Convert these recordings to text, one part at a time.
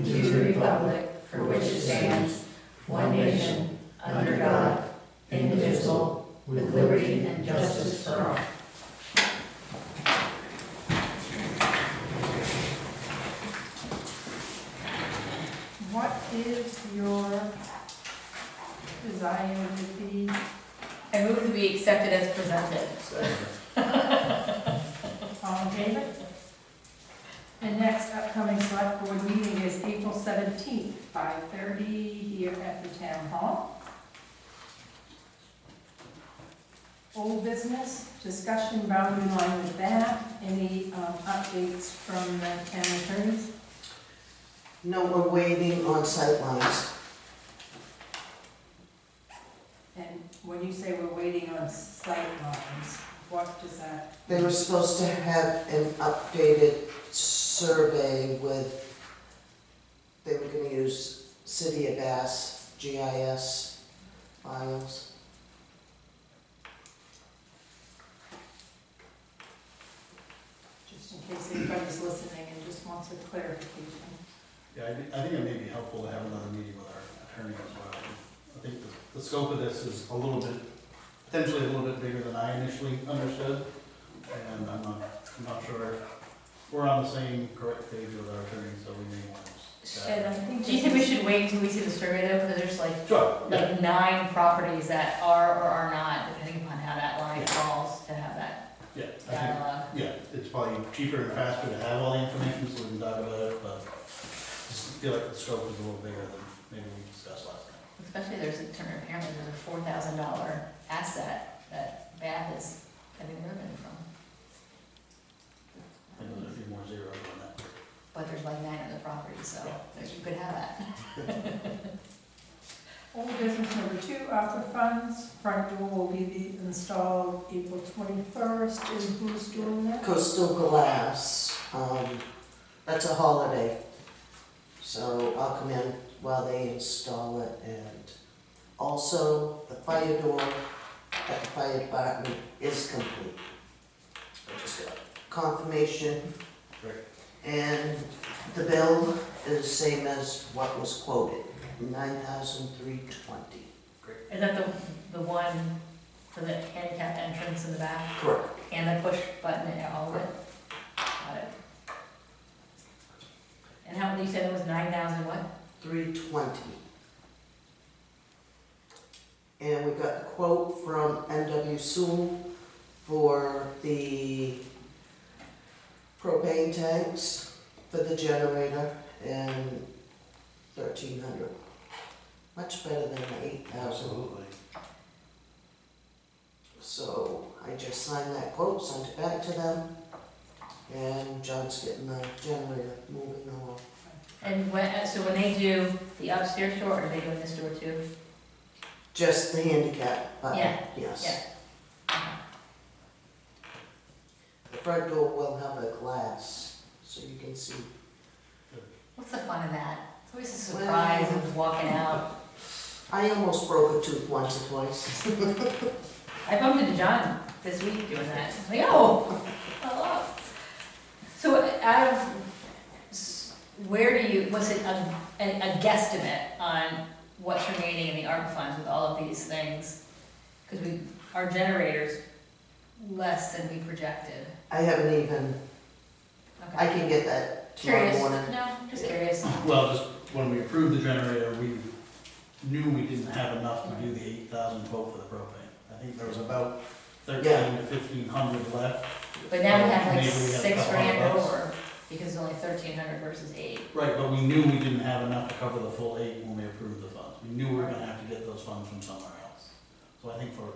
and to the republic for which it stands, one nation, under God, indivisible, with liberty and justice for all. What is your desire to be? I move to be accepted as presented. All in favor? The next upcoming select board meeting is April 17th, 5:30 here at the town hall. Old business, discussion boundary line with that. Any updates from the town attorneys? No, we're waiting on sightlines. And when you say we're waiting on sight lines, what does that? They were supposed to have an updated survey with, they were gonna use City of Bass GIS files. Just in case anybody's listening and just wants a clarification. Yeah, I think it may be helpful to have another meeting with our attorney as well. I think the scope of this is a little bit, potentially a little bit bigger than I initially understood, and I'm not sure we're on the same correct page with our attorney, so we may want to. And I think Do you think we should wait until we see the survey though, because there's Sure, yeah. like 9 properties that are or are not, depending upon how that line falls, to have that Yeah, I dialogue. think, yeah, it's probably cheaper and faster to have all the information so we can talk about it, but just feel like the scope is a little bigger than maybe we discussed last time. Especially apparently there's a $4,000 asset that Bath is getting revenue from. I know there's a few more zeros on that. But there's like 9 other properties, so you could have that. Old business number 2, ARPA funds. Front door will be installed April 21st. And who's doing that? Coastal Glass, that's a holiday. So I'll come in while they install it, and also the fire door at the fire department is complete. I just got confirmation. Right. And the bill is the same as what was quoted, $9,320. Is that the one for the handicap entrance in the back? Correct. And the push button and all of it? Got it. And how, you said it was 9,000 what? $320. And we got the quote from NW Sewell for the propane tanks for the generator, and $1,300. Much better than the $8,000. Absolutely. So I just signed that quote, sent it back to them, and John's getting the generator moving along. And so when they do the upstairs door, or are they doing this door too? Just the handicap button, Yeah, yes. yeah. The front door will have a glass, so you can see. What's the fun of that? It's always a surprise of walking out. I almost broke a tooth once or twice. I bumped into John this week doing that. I'm like, oh, hello. So out of, where do you, was it a guesstimate on what's remaining in the ARPA funds with all of these things? Because our generator's less than we projected. I haven't even, I Okay. can get that tomorrow Curious. morning. No, just curious. Well, just when we approved the generator, we knew we didn't have enough to do the 8,000 quote for the propane. I think there was about 1,300 to 1,500 left. But now we have like Maybe we have a $6 couple grand hundred bucks. over, because it's only 1,300 versus 8. Right, but we knew we didn't have enough to cover the full 8 when we approved the funds. We knew we were gonna have to get those funds from somewhere else. So I think for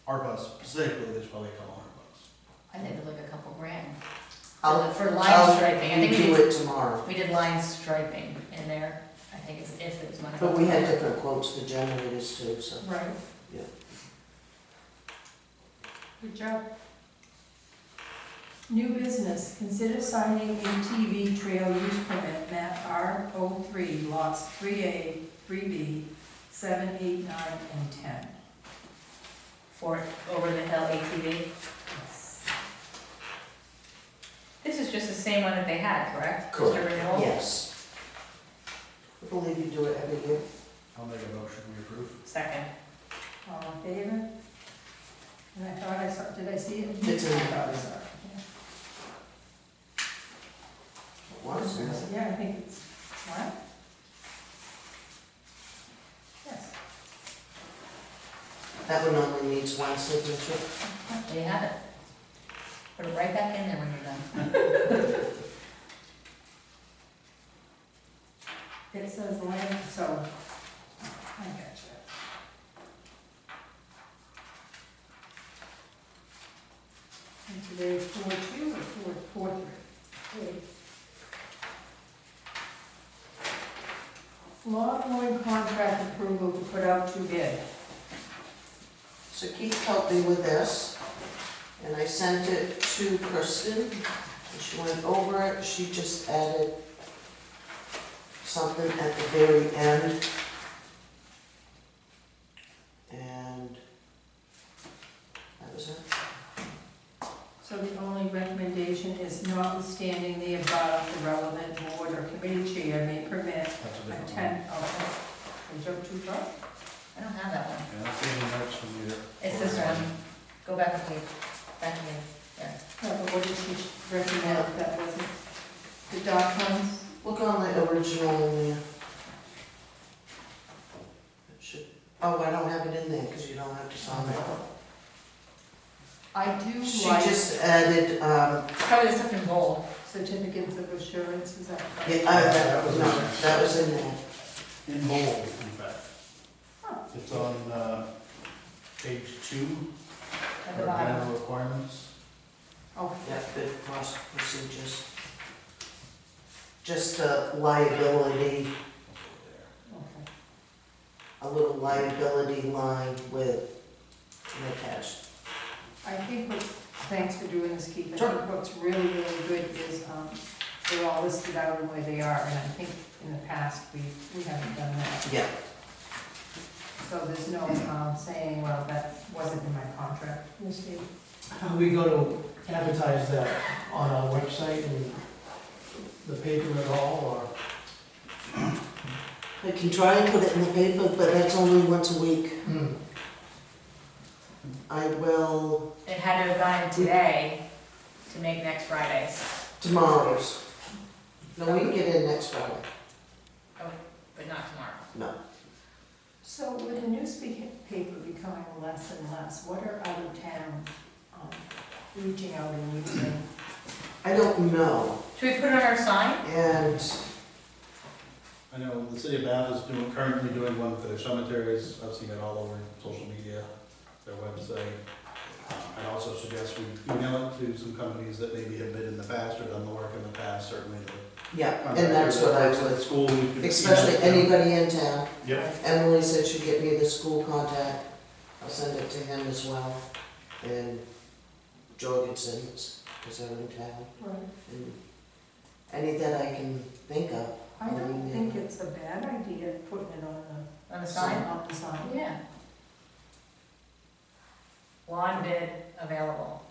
ARPA specifically, there's probably a couple hundred bucks. I think it's like a couple grand. I'll, For line striping, I think we do did, it tomorrow. we did line striping in there. I think it's if there was money. But we had different quotes for generators too, so. Right. Yeah. Good job. New business, consider signing a TV trail use permit, map R03, lots 3A, 3B, 7, 8, 9, and 10. For over the hill ATV. This is just the same one that they had, correct? Just a Correct. renewal? Yes. believe you do it every year. I'll make a motion, we approve. Second. All in favor? And I thought I saw, did I see it? It's in I there. thought I saw it, What is yeah. it? Yeah, I think it's, what? Yes. That one only needs one signature. There you have it. Put it right back in there when you're done. It says land, so, I got you. And today's 4/2 or 4/3? Lawn mowing contract approval to put out to bid. So Keith helped me with this, and I sent it to Kristen, and she went over it, she just added something at the very end. And that was it. So the only recommendation is notwithstanding the above, the relevant board or committee chair may permit That's a a different one. 10, oh, is there too far? I don't have that one. Yeah, that's any notes from either. It's this one. Go back a page. Back again. There. No, but what did she recommend that wasn't the dot coms? Look on the original in there. It should, oh, I don't have it in there, because you don't have to sign it. I do She like just added, Probably the stuff in bold. certificates of assurance, is that right? yeah, That was in no, there. that was in there. In bold, in fact. Huh. It's on, page 2, At our the bottom. general requirements. Oh, Yeah, bid cost procedures. Just a liability, okay. a little liability line with attached. I think what's, thanks for doing this, Keith. I Sure. think what's really, really good is, they're all listed out in where they are, and I think in the past, we haven't done that. Yeah, So there's no, saying, well, that wasn't in my contract. Misty? How are we going to advertise that on our website and the paper at all, I can try and put it in the paper, but that's only once a week. or? I will It had to have gone in today to make next Friday's, tomorrow's. No, we can get in next Friday. but not tomorrow. No. So with the newspaper becoming less and less, what are other towns, reaching out and using? I don't know, Should we put it on our sign? and I know the city of Bath is currently doing one for their cemeteries. I've seen it all over social media, their website. I'd also suggest we email it to some companies that maybe have been in the past or done the work in the past, certainly the yeah, and that's what I would, School. we could especially email them. anybody in town. Yep. Emily said she'd get me the school contact, I'll send it to him as well, and Jorgensen's, because they're in town, Right. and any that I can think of. I don't think it's a bad idea putting it On the sign sign? on the sign. Yeah. Lawn bid available.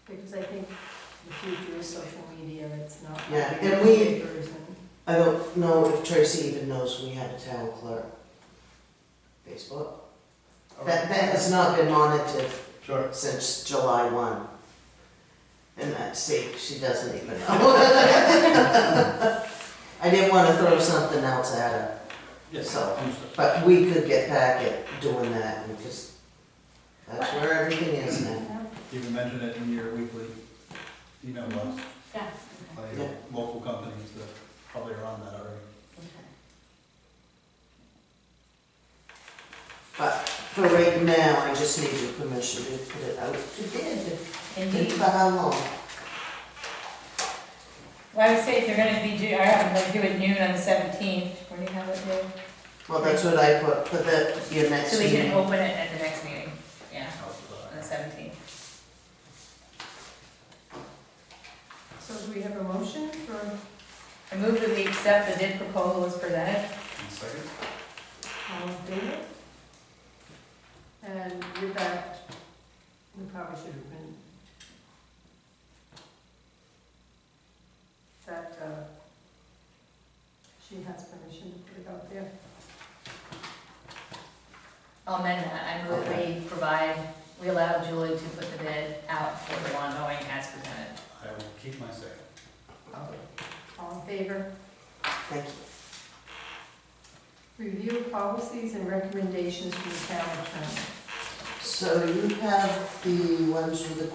Because I think the future is social media, it's not. Yeah, like and we- newspapers and- I don't know if Tracy even knows we have a town clerk. Facebook. That has not been monitored Sure. since July 1. And see, she doesn't even know. I didn't want to throw something else at her, Yes. So- but we could get back at doing that, because that's where everything is now. You can mention it in your weekly email blast. Yeah. By Yeah. local companies that probably are on that already. But for right now, I just need your permission to put it out to bid. And Indeed. for how long? Well, I would say if they're gonna be due, I have them do it noon on the 17th. When do you have it due? Well, that's what I put for your next So we can meeting. open it at the next meeting. Yeah, How's on the 17th. So do we have a motion for, I move that we accept the bid proposal as presented. that? And second? all in favor? And with that, we probably should have been, that, She has permission to put it out there. I'll amend that, I move we allow Julie to put the bid out for the lawn mowing as presented. I will keep my second. All in favor? Thank you. Review policies and recommendations from the town attorney. So you have the ones with the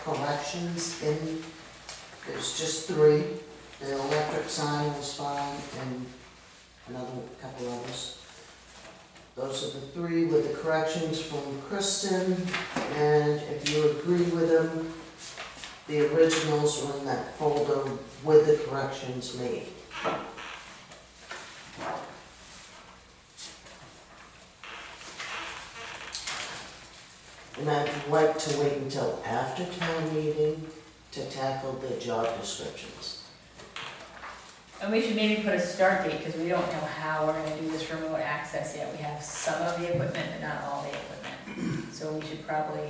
corrections in, there's just 3. The electric sign was fine and another couple others. Those are the 3 with the corrections from Kristen, and if you agree with them, the originals are in that folder with the corrections made. And I'd like to wait until after town meeting to tackle the job descriptions. And we should maybe put a start date, because we don't know how we're gonna do this remote access yet. We have some of the equipment, but not all the equipment. So we should probably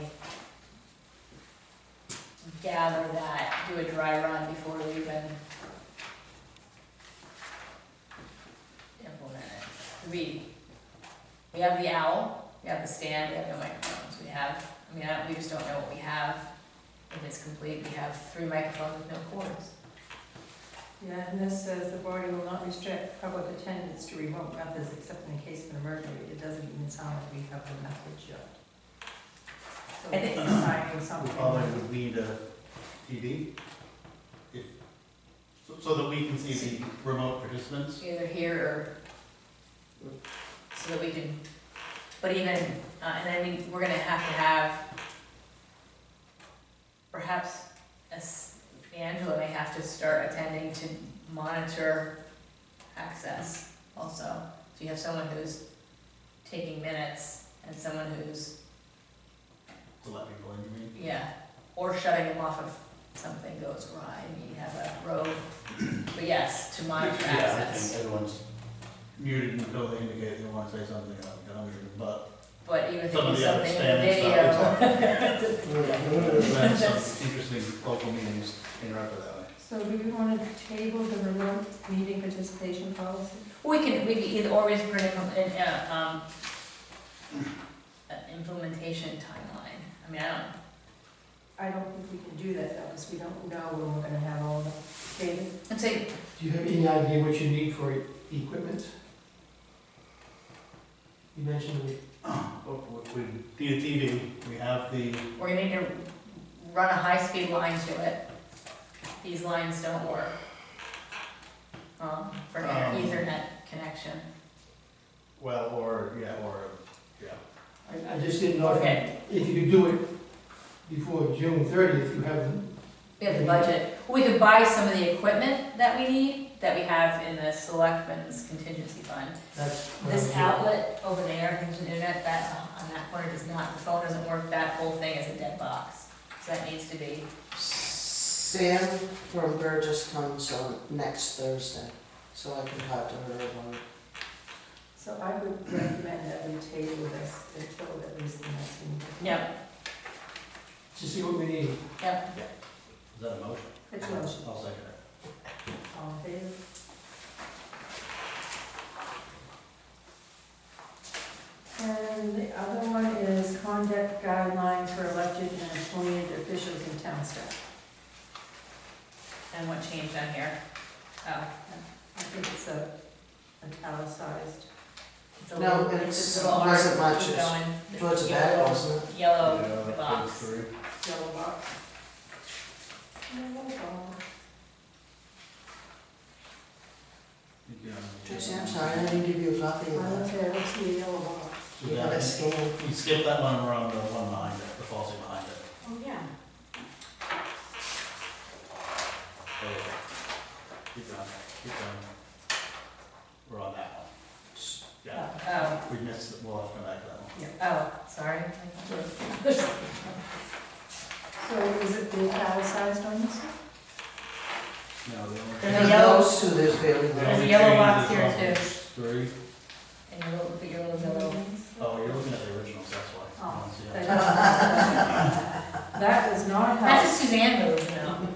gather that, do a dry run before we even implement it. We have the owl, we have the stand, we have no microphones. We just don't know what we have. If it's complete, we have 3 microphones with no cords. Yeah, and this says the board will not restrict public attendance to remote methods except in the case of an emergency. It doesn't even sound like we have the methods yet. So I think- it's deciding We something. probably would need a TV, if, so that we can see the remote participants. Either here or, so that we can, but even, and then we're gonna have to have, perhaps, Angela may have to start attending to monitor access also. So you have someone who's taking minutes and someone who's, To let people in, you mean? yeah, or shutting them off if something goes awry. You have a road, but yes, to monitor Yeah, I access. think everyone's muted until they indicate they want to say something, but But even if you some of do the other something in the standard video. we've had some interesting local meetings interrupted that way. So do we want to table the remote meeting participation policy? We can either, or we just put an implementation timeline. I mean, I don't think we can do that though, because we don't know when we're gonna have all the data. I'd say, Do you have any idea what you need for equipment? You mentioned we We need a TV, we have the, we're gonna need to run a high-speed line to it. These lines don't work. For an Ethernet connection. I just didn't know if you could do it before June 30th, you have, We have the budget. We could buy some of the equipment that we need, that we have in the selectmen's contingency fund. that's. This outlet over there, there's an internet, that, on that corner does not, the phone doesn't work, that whole thing is a dead box. So that needs to be, Sam from Burgess comes on next Thursday, so I can talk to her about it. So I would recommend that we table this until at least the next meeting. yep, To see what we need. yep. is that a motion? It's a motion. I'll second it. All in favor? And the other one is conduct guidelines for elected and appointed officials and town staff. And what changed on here? Oh, I think it's a italicized. it's a No, little, it's- it's a little it hard wasn't to much, keep it's going. Towards the back, wasn't it? Yellow Yeah, that's box. page 3. Yellow box. Yellow box. Tracy, I'm sorry, I didn't give you a copy of that. Okay, let's see the yellow box. You have a scan? You skip that one around, the one behind it, the falsy behind it. Oh, yeah. Oh, yeah. Keep going. We're on that one. Yeah, Oh, we missed it, we'll have to come back to that one. oh, sorry. So is it the italicized on this? No, the only. There's a For yellow- those two, there's very the There's little. a only yellow change box is here on too. page 3. And your little, put your little yellow. Oh, you're looking at the originals, that's why. Oh, I see That that. that does not help. That's a Suzanne move, you know.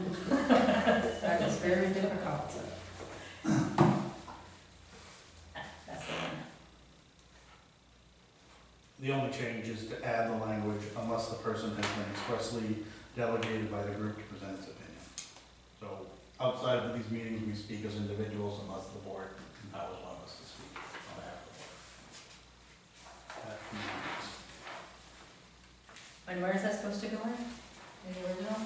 That is very difficult. The only change is to add the language unless the person has been expressly delegated by the group to present its opinion. So outside of these meetings, we speak as individuals unless the board empowers one of us to speak on behalf of the board. That means- And where is that supposed to go in? In the original? I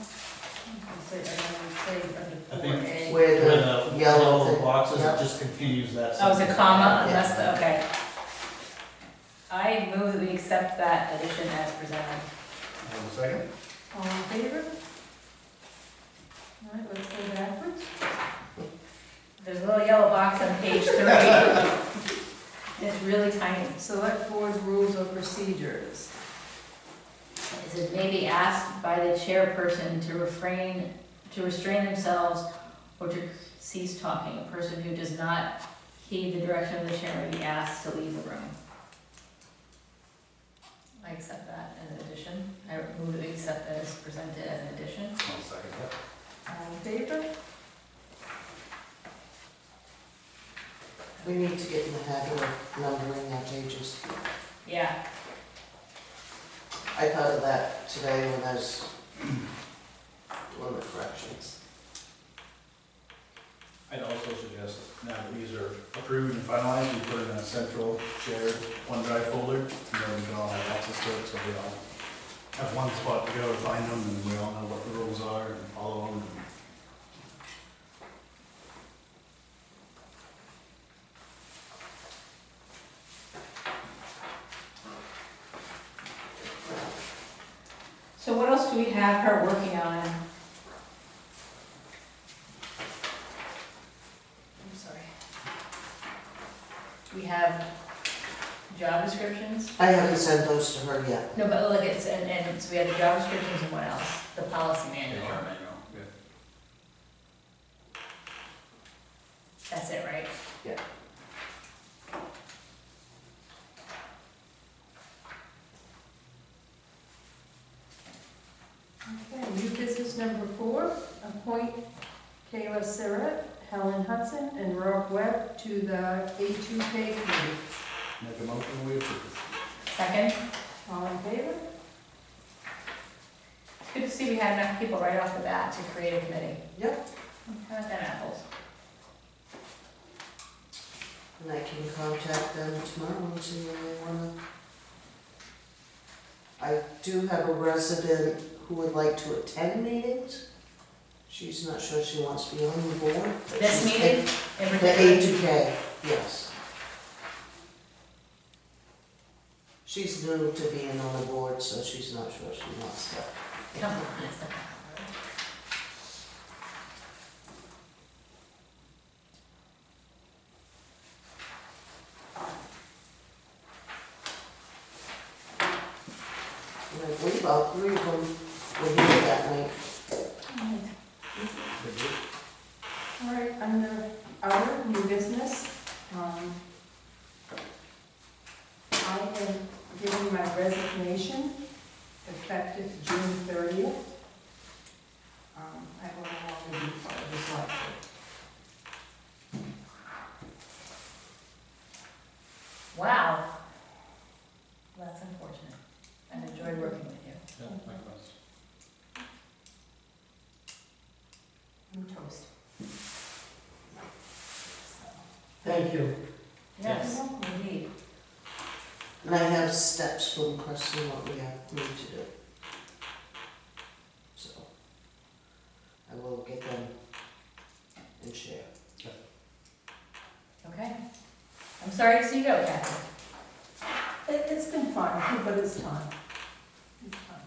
think A. Where Where the the yellow yellow thing- boxes, yeah. it just continues that. Oh, it's a sentence. comma, Yeah. unless the, okay. I move that we accept that addition as presented. Have a second? All in favor? All right, let's go backwards. There's a little yellow box on page 3. It's really tiny. Select board rules of procedures. It says may be asked by the chairperson to restrain themselves or to cease talking. A person who does not heed the direction of the chair may be asked to leave the room. I accept that as an addition. I move that we accept that as presented as an addition. I'll second that. All in favor? We need to get in the habit of numbering our pages. Yeah, I thought of that today when I was doing the corrections. I'd also suggest, now that these are approved and finalized, we put it in a central shared OneDrive folder, and then we can all have access to it, so we all have one spot to go to find them, and we all know what the rules are and follow them. so what else do we have her working on? I'm sorry. We have job descriptions? I haven't sent those to her yet. No, but look, it's, and so we have the job descriptions and what else? The policy manual. Yeah. That's it, right? Yeah. Okay, new business number 4, appoint Kayla Surratt, Helen Hudson, and Rob Webb to the A2K committee. Make a motion, we approve. Second? All in favor? It's good to see we had enough people right off the bat to create a committee. Yep. How about them apples? And I can contact them tomorrow and see when they wanna. I do have a resident who would like to attend meetings. She's not sure she wants to be on the board. but This she's meeting? The In particular? A2K, yes. She's new to being on the board, so she's not sure she wants to. Come on, it's not hard. And I believe all 3 of them were here that night. All right, under other new business, I have given my resignation effective June 30th. I will no longer be part of this life. Wow. That's unfortunate. I've enjoyed working with you. Yeah, likewise. I'm toast. Thank you. Yes, indeed. And I have steps from Kristen, what we need to do. So, I will get them and share. Okay. I'm sorry to see you go, Kathy. It's been fun, but it's time. It's time.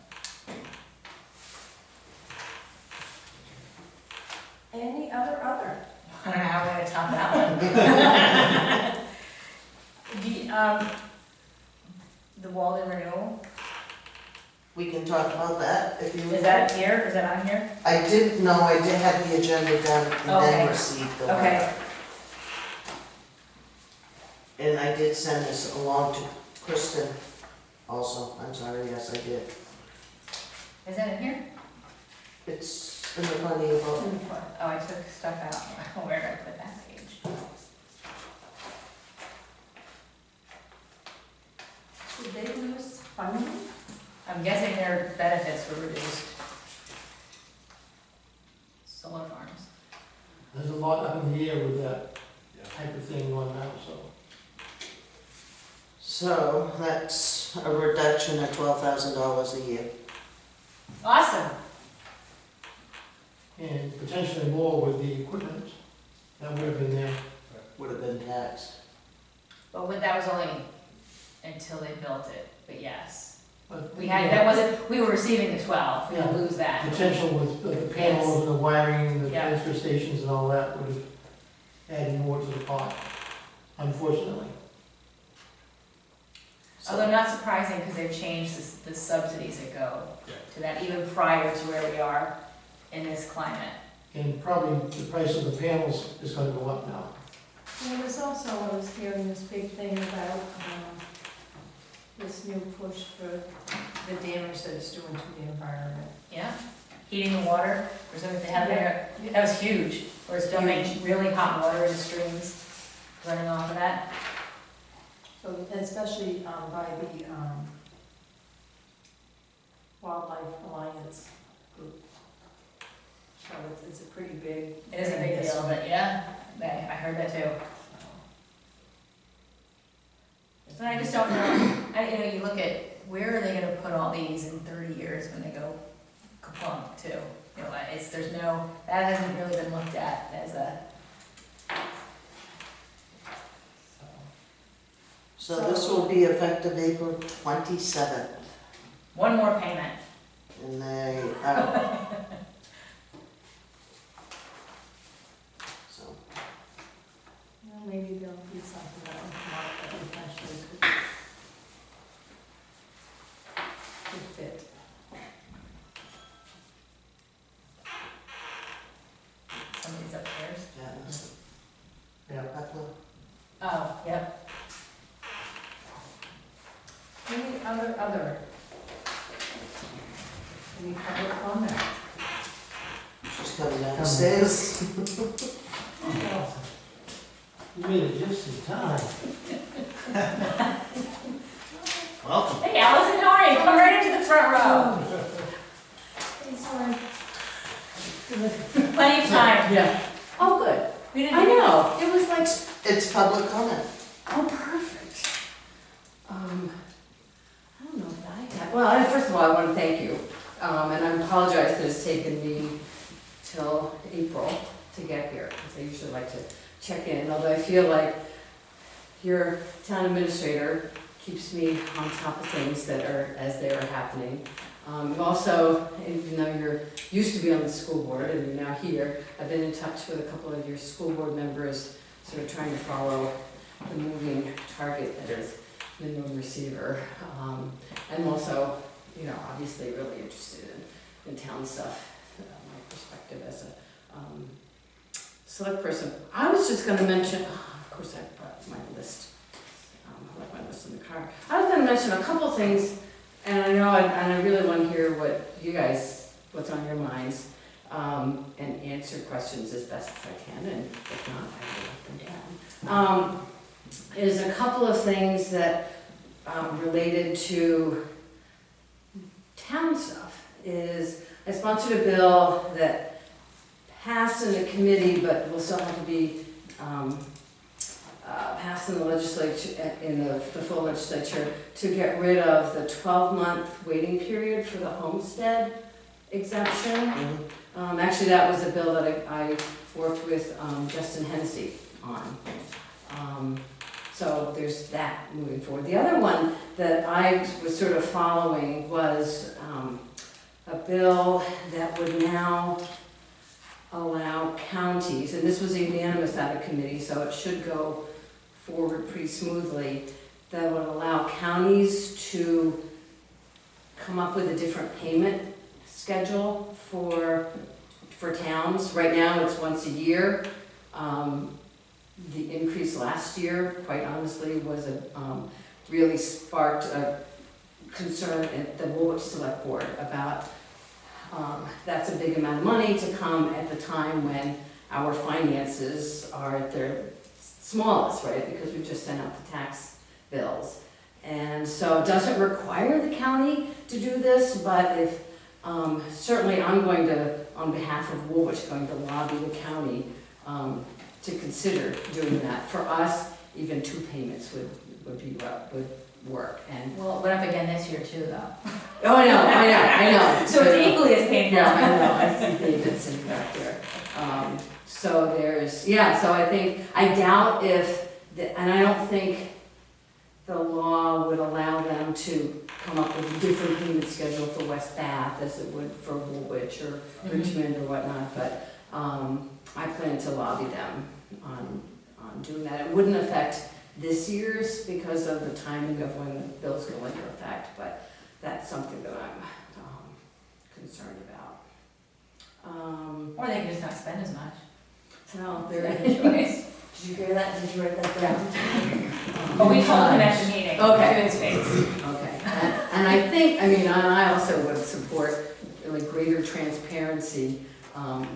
Any other? I don't know how we're gonna top that one. The Walden renewal, We can talk about that if you would. is that here, is that on here? I didn't know, I did have the agenda done and then Okay. received the Okay. letter. And I did send this along to Kristen also, I'm sorry, yes, I did. Is that in here? It's in the money about, Oh, I took stuff out. Where did I put that page? Did they lose I'm guessing their benefits were reduced. Solar farms. There's a lot up in the air with that type of thing going now, so. So that's a reduction of $12,000 a year. Awesome. And potentially more with the equipment that would have been there. Would have been taxed. But that was only until they built it, but yes. But We were receiving the 12, we didn't Yeah. lose that. Potential with the panels and the wiring and the Yeah. transfer stations and all that would have added more to the pot, unfortunately. Although not surprising, because they've changed the subsidies that go to that, even prior to where we are in this climate. And probably the price of the panels is gonna go up now. There was also, I was hearing this big thing about, this new push for the damage that it's doing to the environment. Yeah, heating the water, or something they have there, that was huge, where it's dumping really hot water into streams, running off of that. So, especially, by the, Wildlife Alliance group. So it's a pretty big. It is a big deal, but yeah, I heard that too. So I just don't know, you look at, where are they gonna put all these in 30 years when they go kaplunk too? That hasn't really been looked at as a. So this will be effective April 27th. One more payment. And they, so, Well, maybe there'll be something that will come up that eventually could fit. Somebody's upstairs. yeah, that's Yeah. Buffalo. Oh, yep. Any other? Any public comment? She's coming downstairs. You made it just in time. Welcome. Hey, Allison, how are you? Come right into the front row. Hey, sorry. Plenty of time. Yeah, Oh, good. We didn't I know, it was like, It's public comment. oh, perfect. I don't know what I had, well, first of all, I want to thank you, and I apologize that it's taken me till April to get here, because I usually like to check in, although I feel like your town administrator keeps me on top of things that are, as they are happening. You've also, even though you're used to be on the school board and you're now here, I've been in touch with a couple of your school board members, sort of trying to follow the moving target that is minimum receiver. I'm also, obviously really interested in town stuff, my perspective as a select person. I was just gonna mention, of course I brought my list, I left my list in the car. I was gonna mention a couple things, and I know, and I really want to hear what's on your minds, and answer questions as best as I can, and if not, I will let them down. Is a couple of things that related to town stuff. I sponsored a bill that passed in the committee, but will still have to be passed in the legislature, in the full legislature, to get rid of the 12-month waiting period for the homestead exemption. Actually, that was a bill that I worked with Justin Hennessy on. So there's that moving forward. The other one that I was sort of following was a bill that would now allow counties, and this was unanimous out of committee, so it should go forward pretty smoothly, that would allow counties to come up with a different payment schedule for towns. Right now, it's once a year. The increase last year, quite honestly, was really sparked a concern at the Woolwich Select Board about that's a big amount of money to come at the time when our finances are at their smallest, right? Because we just sent out the tax bills. And so it doesn't require the county to do this, but if, certainly I'm going to, on behalf of Woolwich, going to lobby the county to consider doing that. For us, even 2 payments would work. And Well, it went up again this year too, though. oh, I know. So it's equally as painful. Yeah, I know, I see David sitting back there. So there's, yeah, so I think, I doubt if, and I don't think the law would allow them to come up with a different payment schedule for West Bath as it would for Woolwich or Richmond or whatnot, but I plan to lobby them on doing that. It wouldn't affect this year's because of the timing of when the bills go into effect, but that's something that I'm concerned about. Or they can just not spend as much. So They're there, in choice. did you hear that? Did you write that down? But we told him at the meeting, Okay. to his face. Okay, and I think, I mean, I also would support like greater transparency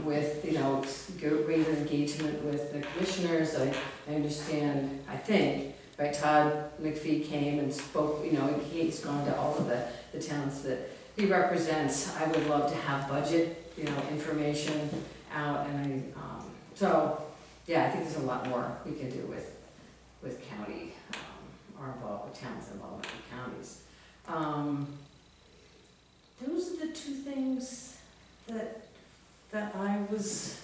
with, you know, greater engagement with the commissioners. I understand, I think, right, Todd McPhee came and spoke, you know, he's gone to all of the towns that he represents. I would love to have budget, you know, information out, and so, yeah, I think there's a lot more we can do with county, or involved with towns involved with counties. Those are the 2 things that I was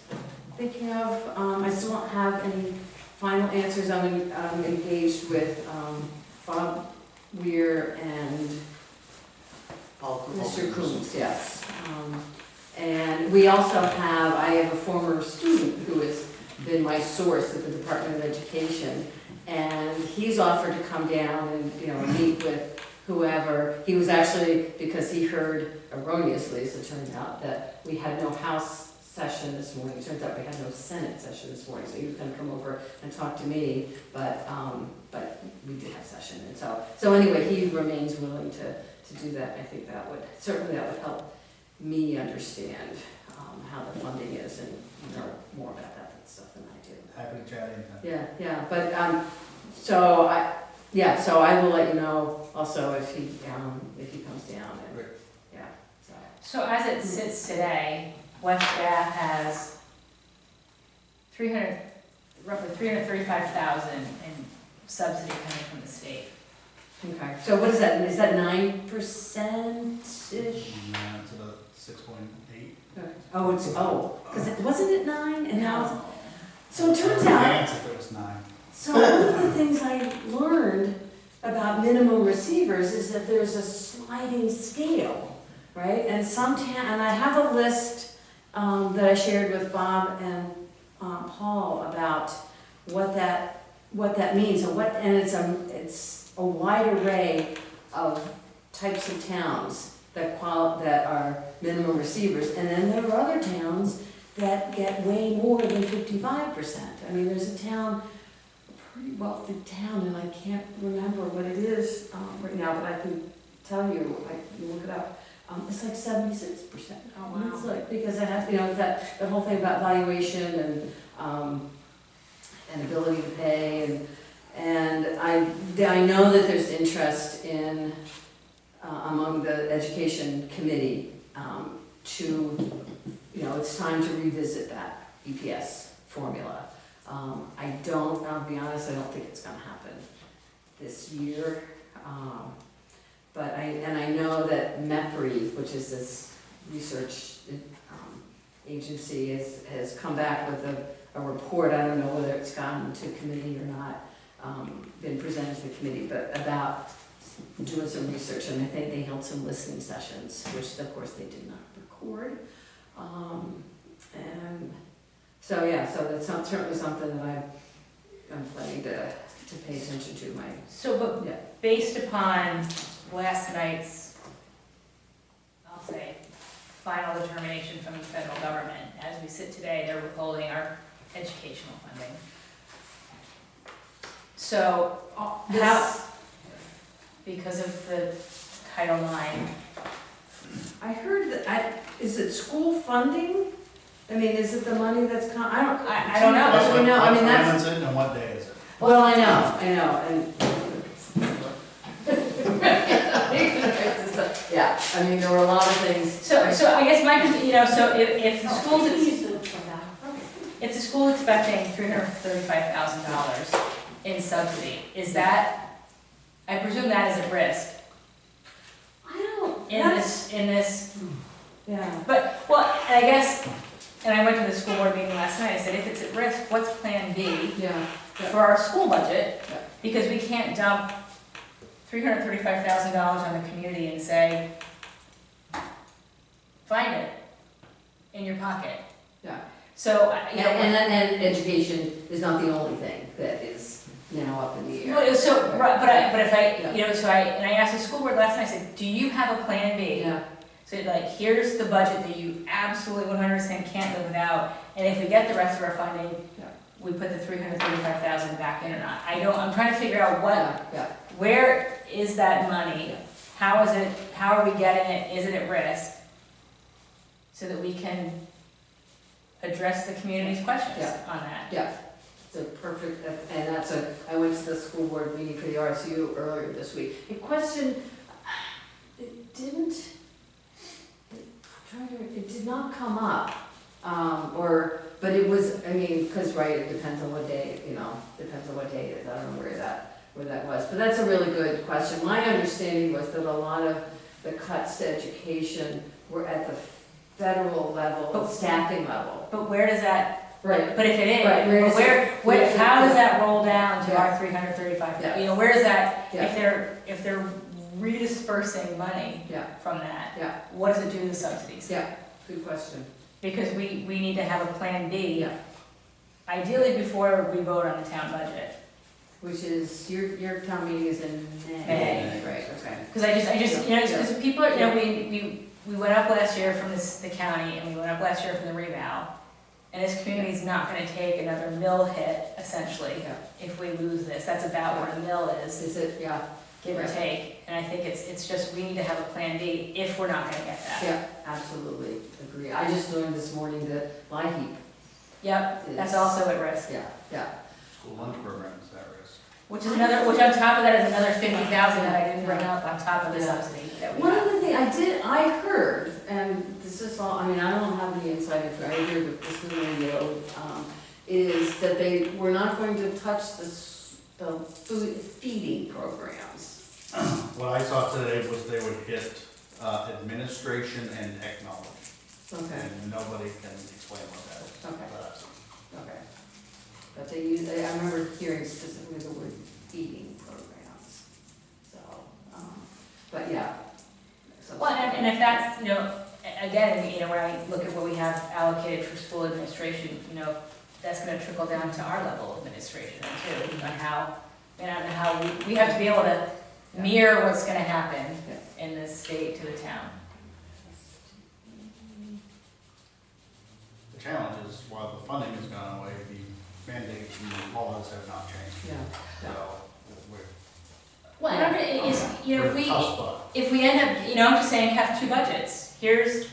thinking of. I still don't have any final answers. I'm engaged with Bob Weir and Mr. Coombs, yes. And we also have, I have a former student who has been my source at the Department of Education, and he's offered to come down and, you know, meet with whoever. He was actually, because he heard erroneously, as it turns out, that we had no House session this morning. It turns out we had no Senate session this morning, so he was gonna come over and talk to me, but we did have session, and so anyway, he remains willing to do that. I think that would help me understand how the funding is and know more about that stuff than I do. Happy to chat anytime. Yeah, but, so I will let you know also if he comes down and, Great. yeah, so. So as it sits today, West Bath has roughly 335,000 in subsidy coming from the state. Okay, so what is that, is that 9%-ish? Yeah, it's about 6.8. Oh, because wasn't it 9 and now it's, No. so it turns out, Chance if it was 9. so one of the things I learned about minimum receivers is that there's a sliding scale, right? And and I have a list that I shared with Bob and Paul about what that means and it's a wide array of types of towns that are minimum receivers, and then there are other towns that get way more than 55%. I mean, there's a town, a pretty wealthy town, and I can't remember what it is right now, but I can tell you, I can look it up. It's like 76%. Oh, wow. It's like, because it has, you know, that the whole thing about valuation and ability to pay, and I know that there's interest in among the education committee to, you know, it's time to revisit that EPS formula. I'll be honest, I don't think it's gonna happen this year. But I know that MEPRI, which is this research agency, has come back with a report. I don't know whether it's gone to committee or not, been presented to the committee, but about doing some research, and I think they held some listening sessions, which of course they did not record. And so yeah, so that's certainly something that I'm planning to pay attention to. But based upon last night's, I'll say, final determination from the federal government, as we sit today, they're withholding our educational funding. So, because of the Title IX. I heard that, is it school funding? I mean, is it the money that's I don't know. That's I know, I mean, When that's, is it and what day is it? well, I know, and Yeah, I mean, there were a lot of things. So I guess my, so if the school's, if the school's expecting $335,000 in subsidy, is that, I presume that is at risk I don't, in this, yeah. but, well, and I guess, and I went to the school board meeting last night, I said, if it's at risk, what's plan B Yeah, for our school budget? Yeah. Because we can't dump $335,000 on the community and say, find it in your pocket. yeah. So, And education is not the only thing that is now up in the air. well, so, but if I, and I asked the school board last night, I said, do you have a plan B? Yeah, So like, here's the budget that you absolutely 100% can't live without, and if we get the rest of our funding, Yeah. we put the 335,000 back in or not. I'm trying to figure out yeah, where is that money? How are we getting it? Is it at risk? So that we can address the community's questions Yeah. on that. yeah. It's a perfect, and I went to the school board meeting for the RSU earlier this week. A question, it did not come up, but it was, I mean, because, right, it depends on what day, depends on what day it is, I don't know where that was, but that's a really good question. My understanding was that a lot of the cuts to education were at the federal level, But- staffing level. But where does that, Right. but if it is, Right, where does it- how does that roll down to Yeah. our 335,000? Yeah. Where is that, Yeah. if they're redispersing money Yeah, from that, yeah, what does it do to the subsidies? yeah, good question. Because we need to have a plan B, Yeah. ideally before we vote on the town budget. Which is, your town meeting is in May, May. right, okay. Because I just, because people, we went up last year from the county, and we went up last year from the revow, and this community's not gonna take another mill hit, essentially, Yeah. if we lose this. That's about where the mill is, Is it, yeah, give or Right. take. And I think it's just, we need to have a plan B if we're not gonna get that. yeah, absolutely, agree. I just learned this morning that LIHEAP Yep, is. that's also at risk. Yeah, yeah, School lunch program is at risk. Which on top of that is another 50,000 that I didn't bring up on top of the Yeah. subsidy that we one have. of the things I heard, and this is all, I mean, I don't have any inside information, I heard that this is radio, is that they were not going to touch the food feeding programs. What I saw today was they would hit administration and technology, Okay, and nobody can explain what that is. Okay. But okay. But they use, I remember hearing specifically the word feeding programs, so, but yeah. So- Well, and if that's, again, when I look at what we have allocated for school administration, that's gonna trickle down to our level of administration too, on how, we have to be able to mirror what's gonna happen Yeah. in this state to the town. The challenge is, while the funding has gone away, the mandates and the laws have not changed. Yeah, So we're, Well, and it's, we're in a tough spot. if we end up, I'm just saying, have two budgets. Here's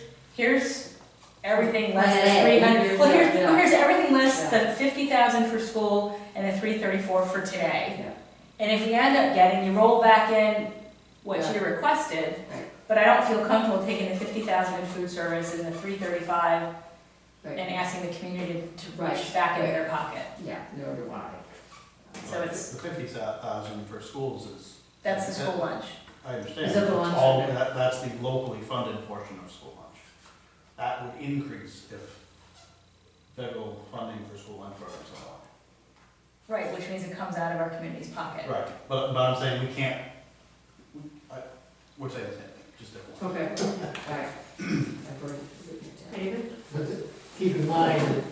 everything less Plan than A. 300. Well, Yeah. here's everything less Yeah. than 50,000 for school and the 334 for today. yeah, And if we end up getting, you roll back in what Yeah. you requested, Right. but I don't feel comfortable taking the 50,000 in food service and the 335 and right, asking the community to Right. reach back into Right. their pocket. yeah, nor do I. So it's, The 50,000 for schools is, that's the school lunch. I understand. Is that the it's lunch? all- that's the locally funded portion of school lunch. That would increase if federal funding for school lunch programs are on. Right, which means it comes out of our community's pocket. Right, but I'm saying we can't, we're saying the same thing, just different. Okay, all right. I've heard it. David? But keep in mind that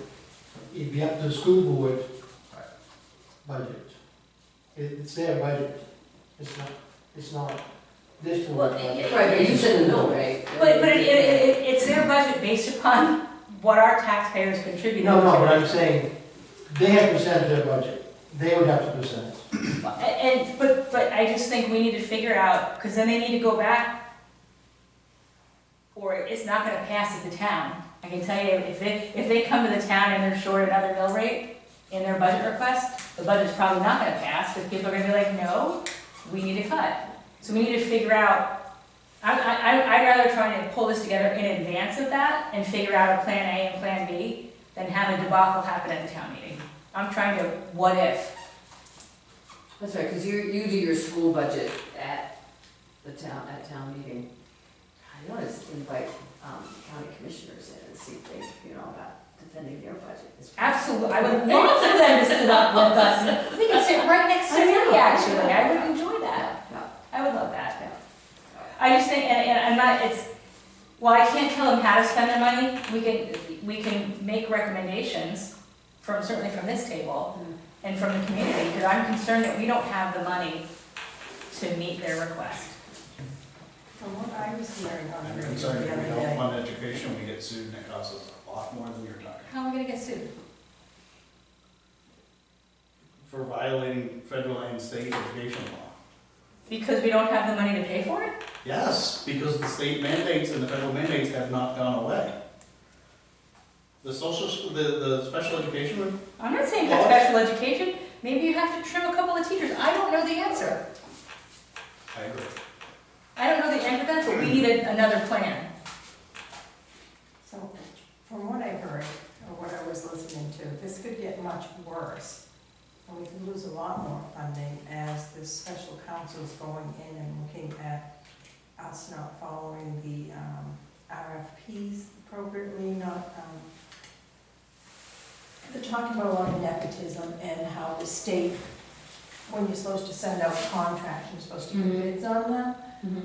it'd be up to the school board budget. It's their budget, it's not this Well, board's budget. Right, but you said the mill rate. But it's their budget based upon what our taxpayers contribute. No, but I'm saying, they have percentage of their budget, they would have to present it. But I just think we need to figure out, because then they need to go back, or it's not gonna pass at the town. I can tell you, if they come to the town and they're short another mill rate in their budget request, the budget's probably not gonna pass, because people are gonna be like, no, we need to cut. So we need to figure out, I'd rather try to pull this together in advance of that and figure out a plan A and plan B than have a debacle happen at the town meeting. I'm trying to, what if? That's right, because you do your school budget at town meeting. I always invite county commissioners in and see if they, about defending their budget. Absolutely, I would love for them to sit up with us. We could sit right next to me, actually, I would enjoy that. Yeah. I would love that. I just think, and I'm not, well, I can't tell them how to spend their money, we can make recommendations certainly from this table and from the community, because I'm concerned that we don't have the money to meet their request. From what I was hearing on I'm the radio concerned the if we other don't day. fund education, we get sued and it costs us a lot more than you're talking. How are we gonna get sued? For violating federal and state education law. Because we don't have the money to pay for it? Yes, because the state mandates and the federal mandates have not gone away. The special education, I'm not saying for special education, maybe you have to trim a couple of teachers, I don't know the answer. I agree. I don't know the answer to that, but we need another plan. So, from what I heard, or what I was listening to, this could get much worse. And we could lose a lot more funding as the special counsel's going in and looking at us not following the RFPs appropriately, not, they're talking about a lot of nepotism and how the state, when you're supposed to send out contracts, you're supposed to get bids on them.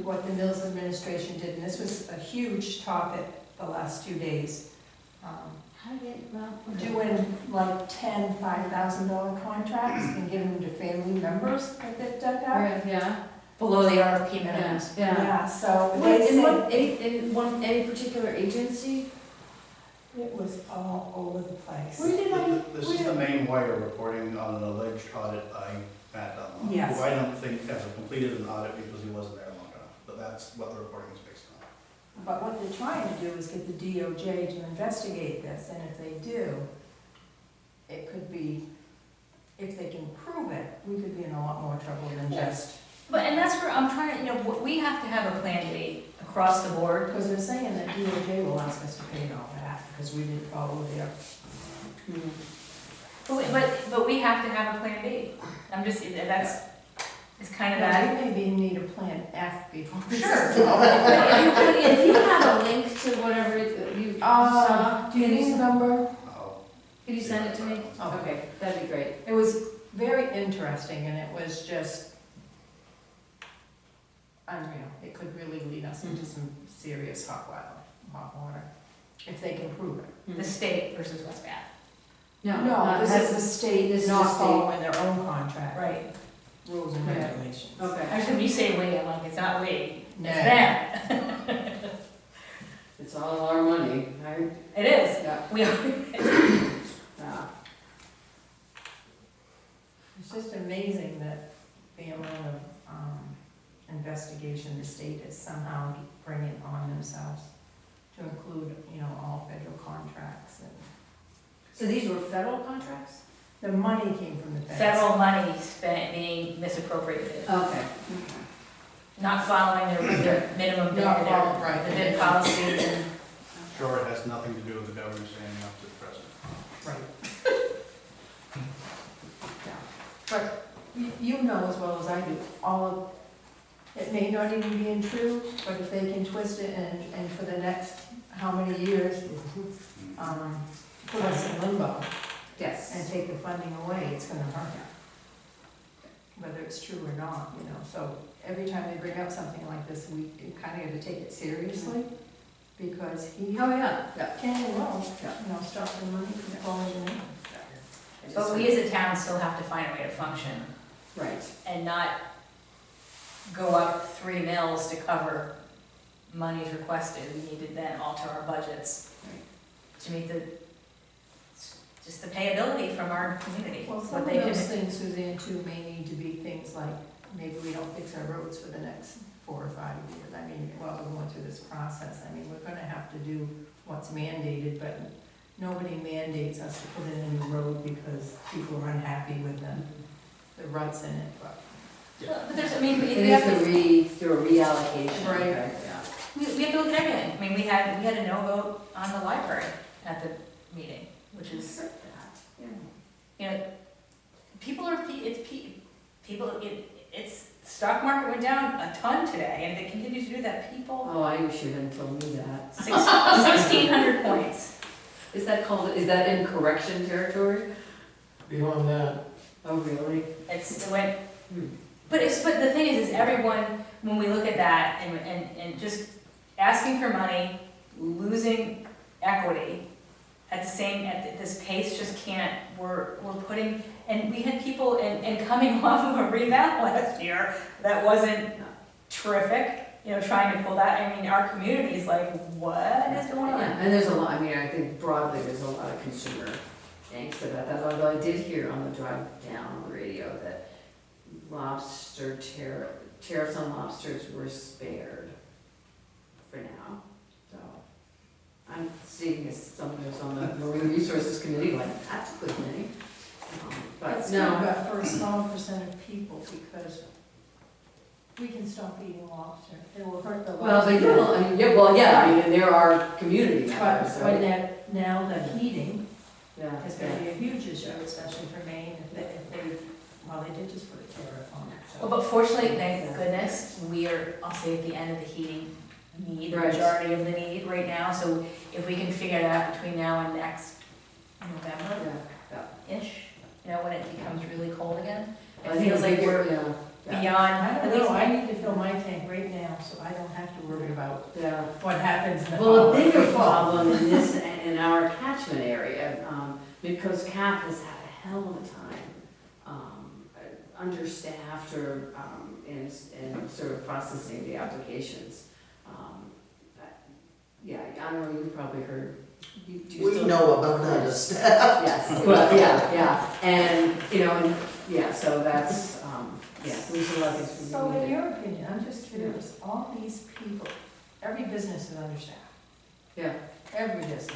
What the Mills administration did, and this was a huge topic the last 2 days. How do they, Doing like $10,000, $5,000 contracts and giving them to family members that they've dug out. Yeah. Below the RFP minimums. Yeah. Yeah, so Wait, they in say any particular agency? it was all over the place. Where did I? This is the main wire reporting on an alleged audit by Matt Dunlop. Yes. Who I don't think ever completed an audit because he wasn't there long enough, but that's what the reporting is based on. But what they're trying to do is get the DOJ to investigate this, and if they do, it could be, if they can prove it, we could be in a lot more trouble than just. But, and that's where I'm trying to, we have to have a plan B across the board. Because they're saying that DOJ will ask us to pay it all back because we didn't follow their. But we have to have a plan B. I'm just, it's kind of Yeah, that. we maybe need a plan F before. Sure. If you have a link to whatever you saw, Do you need a number? can you send it to me? Oh. Okay, that'd be great. It was very interesting and it was just unreal. It could really lead us into some serious hot water, if they can prove it. The state versus West Bath. No, this is the state this is not the state. following their own contract Right. rules and Yeah. regulations. Okay. Actually, when you say we, I'm like, it's not we, No. it's them. It's all our money, right? It is. Yeah. We are. Yeah. It's just amazing that the amount of investigation the state is somehow bringing on themselves to include, all federal contracts. And So these were federal contracts? the money came from the feds. Federal money spent being misappropriated, Okay. not following their minimum bid, Not following, right. the bid policy and. Sure, it has nothing to do with the governor standing up to the president. Right. Yeah. But you know as well as I do, it may not even be in true, but if they can twist it and for the next how many years, put us in limbo and Yes. take the funding away, it's gonna hurt. Whether it's true or not, so every time they bring up something like this, we kinda gotta take it seriously, because he Oh, yeah. Yeah. can and will, stop the money from flowing in. But we as a town still have to find a way to function Right. and not go up 3 mils to cover monies requested. We need to then alter our budgets to meet just the payability from our community. Well, some What of they those can- things, Suzanne, too, may need to be things like, maybe we don't fix our roads for the next 4 or 5 years. I mean, while we're going through this process, we're gonna have to do what's mandated, but nobody mandates us to put in a new road because people are unhappy with the ruts in it, but. But there's, It we is have to. through a reallocation. Right. Okay, yeah. we have to look at everything. I mean, we had a no vote on the library at the meeting, which is, you know, it's, stock market went down a ton today, and if it continues to do that, people, Oh, I wish you hadn't told me that. 1,600 points. Is that in correction territory? Beyond that, Oh, really? It went, but the thing is everyone, when we look at that and just asking for money, losing equity at this pace just can't, we're putting, and we had people, and coming off of a revamp last year that wasn't terrific, you know, trying to pull that, I mean, our community is like, what is going on? Yeah, and there's a lot, I mean, I think broadly, there's a lot of consumer angst about that, although I did hear on the drive down on the radio that tariffs on lobsters were spared for now, so. I'm seeing somebody who's on the Marine Resources Committee, like, that's a good thing. But It's no. good, but for a small percent of people, because we can stop eating lobster. It will hurt the Well, lobster. they will, I mean, yeah, I mean, and there are community But members, so. when now the heating Yeah, is gonna be a huge issue, especially for Maine, if they, well, they did just put a tariff on it, so. Well, but fortunately, thank goodness, we are, I'll say at the end of the heating need, the Right. majority of the need right now, so if we can figure that out between now and next November-ish, you know, when it becomes really cold again, I it think feels like we're yeah, beyond, I at don't know, least, I need to fill my tank right now, so I don't have to worry about yeah. what happens in the Well, a fall. bigger problem in this, in our catchment area, Midcoast Cap has had a hell of a time, understaffed or, in sort of processing the applications. Yeah, I don't know, you've probably heard. Do you We still- know about understaffed. Yes, well, yeah, and, you know, and, yeah, so that's, yeah, there's a lot of things we So need in to- your opinion, I'm just curious, all these people, every business is understaffed, Yeah, every business.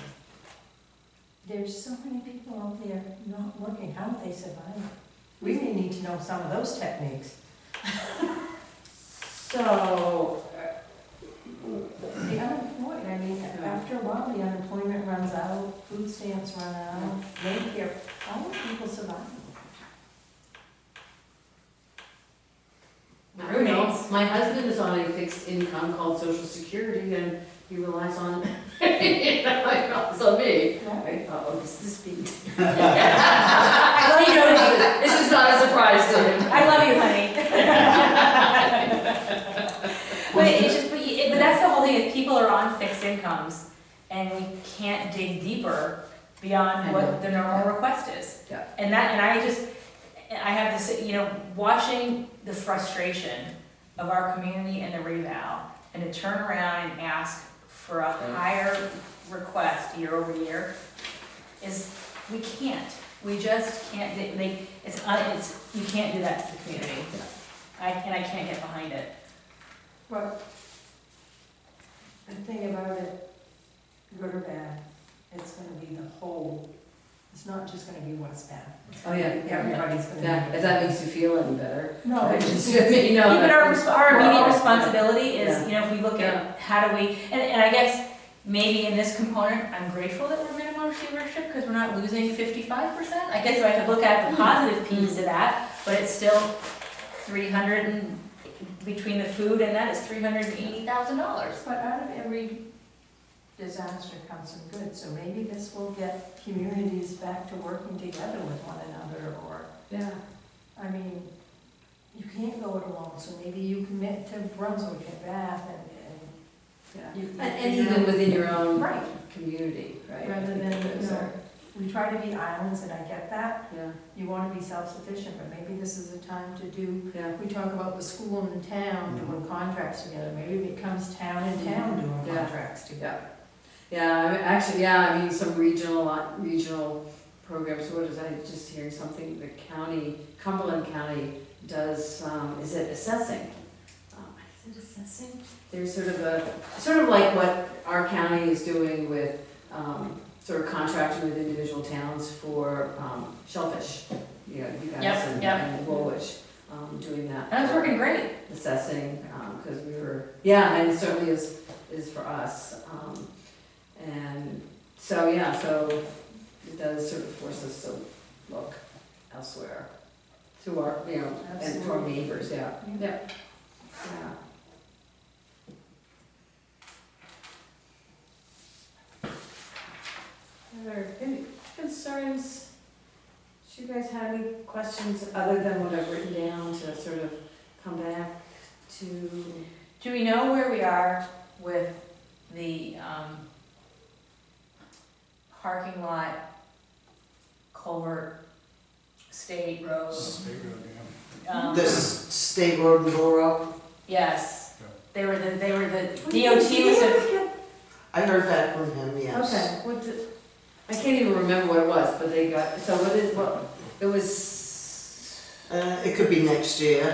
There's so many people out there not working, how do they survive? We may need to know some of those techniques. so, The unemployed, I mean, after a while, the unemployment runs out, food stamps run out, Medicare, how do people survive? I don't know, my husband is on a fixed income called Social Security, and he relies on, it's on me. Right? Uh-oh, this being. I love you, honey. This is not a surprise to him. I love you, honey. But it's just, but that's the whole thing, is people are on fixed incomes, and we can't dig deeper beyond I what know. the normal request is. Yeah. And I have this, you know, watching the frustration of our community and the revow, and to turn around and ask for a higher request year over year, is, we just can't, you can't do that to the community. I can't get behind it. But the thing about it, good or bad, it's gonna be the whole, it's not just gonna be West Bath. Oh, yeah. Everybody's gonna be. Yeah, if that makes you feel any better. No, Right? it's just, You know, Yeah, but our immediate Well, responsibility is, yeah. you know, if we look at how do we, and I guess maybe in this component, I'm grateful that we're minimum receivership, because we're not losing 55%. I guess I could look at the positive piece of that, but it's still 300 and, between the food and that is $380,000. but out of every disaster comes some good, so maybe this will get communities back to working together with one another, or, Yeah. I mean, you can't go it alone, so maybe you commit to Brunswick and Bath Yeah. You- And even within your own Right. community, right? rather than, Those you know, are- we try to be islands, and I get that, Yeah, you wanna be self-sufficient, but maybe this is a time to do, yeah. we talk about the school and the town doing contracts together, maybe it becomes town and town doing Yeah. contracts together. Yeah, I mean, actually, yeah, I mean, some regional programs, what is that, just hearing something, the county, Cumberland County does, is it assessing? Is it assessing? There's sort of like what our county is doing with, sort of contracting with individual towns for, shellfish. You know, you guys Yep, yep. and Woolwich, doing that. And it's working great. Assessing, because we were, yeah, and it certainly is is for us. And so, yeah, so it does sort of force us to look elsewhere through our, you know, and to our neighbors, yeah, yeah, yeah. Are there any concerns? Do you guys have any questions other than what I've written down to sort of come back to? Do we know where we are with the, parking lot, culvert, state road? State road, yeah. This state road and Laurel, Yes, Yeah. they were the Did DOT you was ever a, get- I heard that from him, yes. Okay, what did, I can't even remember what it was, but they got, so it was. It could be next year.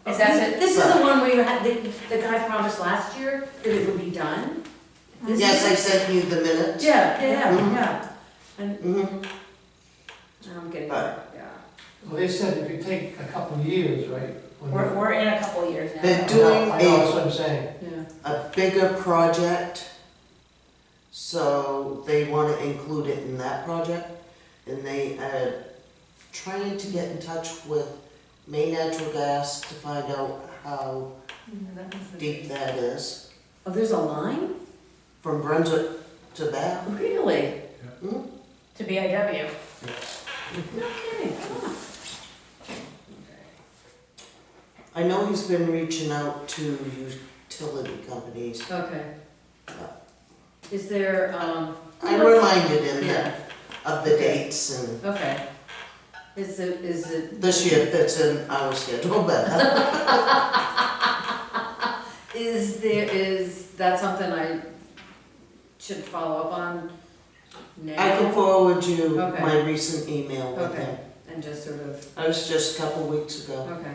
is that This is the one where you had, the guy promised last year that it would be done? This Yes, I year? sent you the minutes. Yeah, Mhm. yeah. And Mm-hmm. I'm getting, Right. yeah. Well, they said it could take a couple of years, right? When we're in a couple of years now. They're I doing know, that's what I'm saying. Yeah. a bigger project, so they want to include it in that project. And they are trying to get in touch with Maine Natural Gas to find out how deep that is. Oh, there's a line? From Brunswick to that. Really? Hmm? To BIW. No kidding. Huh. I know he's been reaching out to utility companies. Okay. Is there, I reminded him yeah, that, of the dates, and okay. Is it? this year fits in our schedule better. Is that something I should follow up on now? I can forward you Okay. my recent email with Okay. him. And just sort of, That was just a couple weeks ago. okay.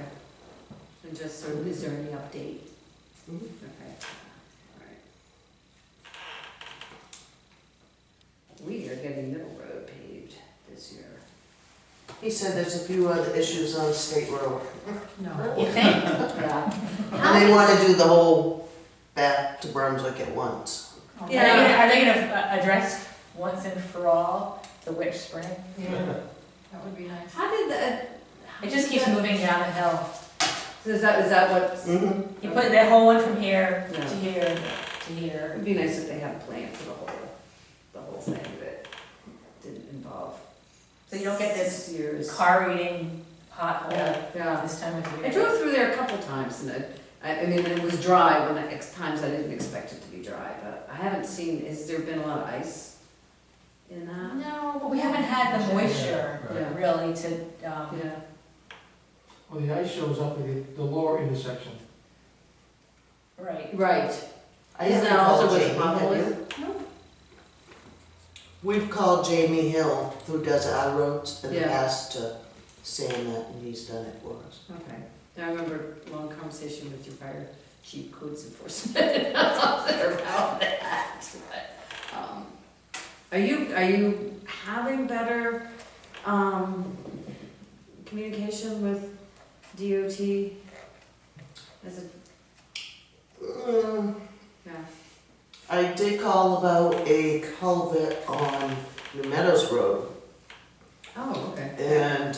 And just sort of, is there any update? Mhm. Okay. Alright. We are getting Middle Road paved this year. He said there's a few other issues on State Road. No. You think? Yeah. And they want to do the whole back to Brunswick at once. Yeah. Are they gonna address once and for all the witch spring? Yeah, that would be nice. How did that? It just keeps moving down the hill. So is that what? Mm-hmm. You put that whole one from here Yeah. to here to here. It'd be nice if they had a plan for the whole thing that didn't involve. So you don't get this years. car eating pothole Yeah. this time of year. I drove through there a couple times and I mean, it was dry when times I didn't expect it to be dry, but I haven't seen, has there been a lot of ice in that? No, but we haven't had the moisture Yeah. really to, Yeah. Well, the ice shows up at the lower intersection. right. Right. I Is haven't that also called where the Jamie, pothole have is? you? We've called Jamie Hill, who does our roads, in the Yeah. past to sand that, and he's done it for us. Okay. I remember a long conversation with your fire chief codes enforcement officer about that. But, are you having better, communication with DOT? As a, yeah, I did call about a culvert on New Meadows Road, oh, okay. and,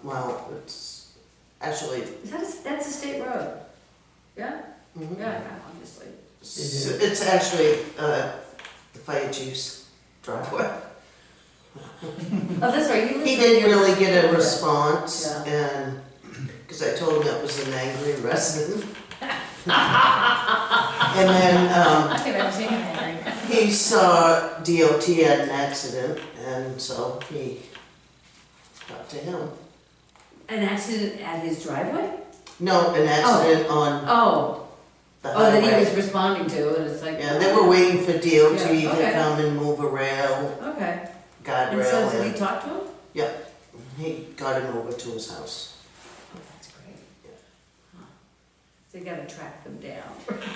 well, it's actually, Is that that's a state road? Yeah? mhm. Yeah, obviously. It's actually, the fire chief's driveway. Oh, that's right, you live He in didn't your- really get a response, Yeah. and, because I told him it was an angry resident. And then, I think I've seen him angry. he saw DOT had an accident, and so he got to him. An accident at his driveway? No, an accident on Oh, the that he was highway. responding to, and it's like. Yeah, they were waiting for DOT Yeah, to okay. come and move a rail, Okay, and so guardrail, did he and talk to him? he got him over to his house. Oh, that's great. Huh. So you gotta track them down.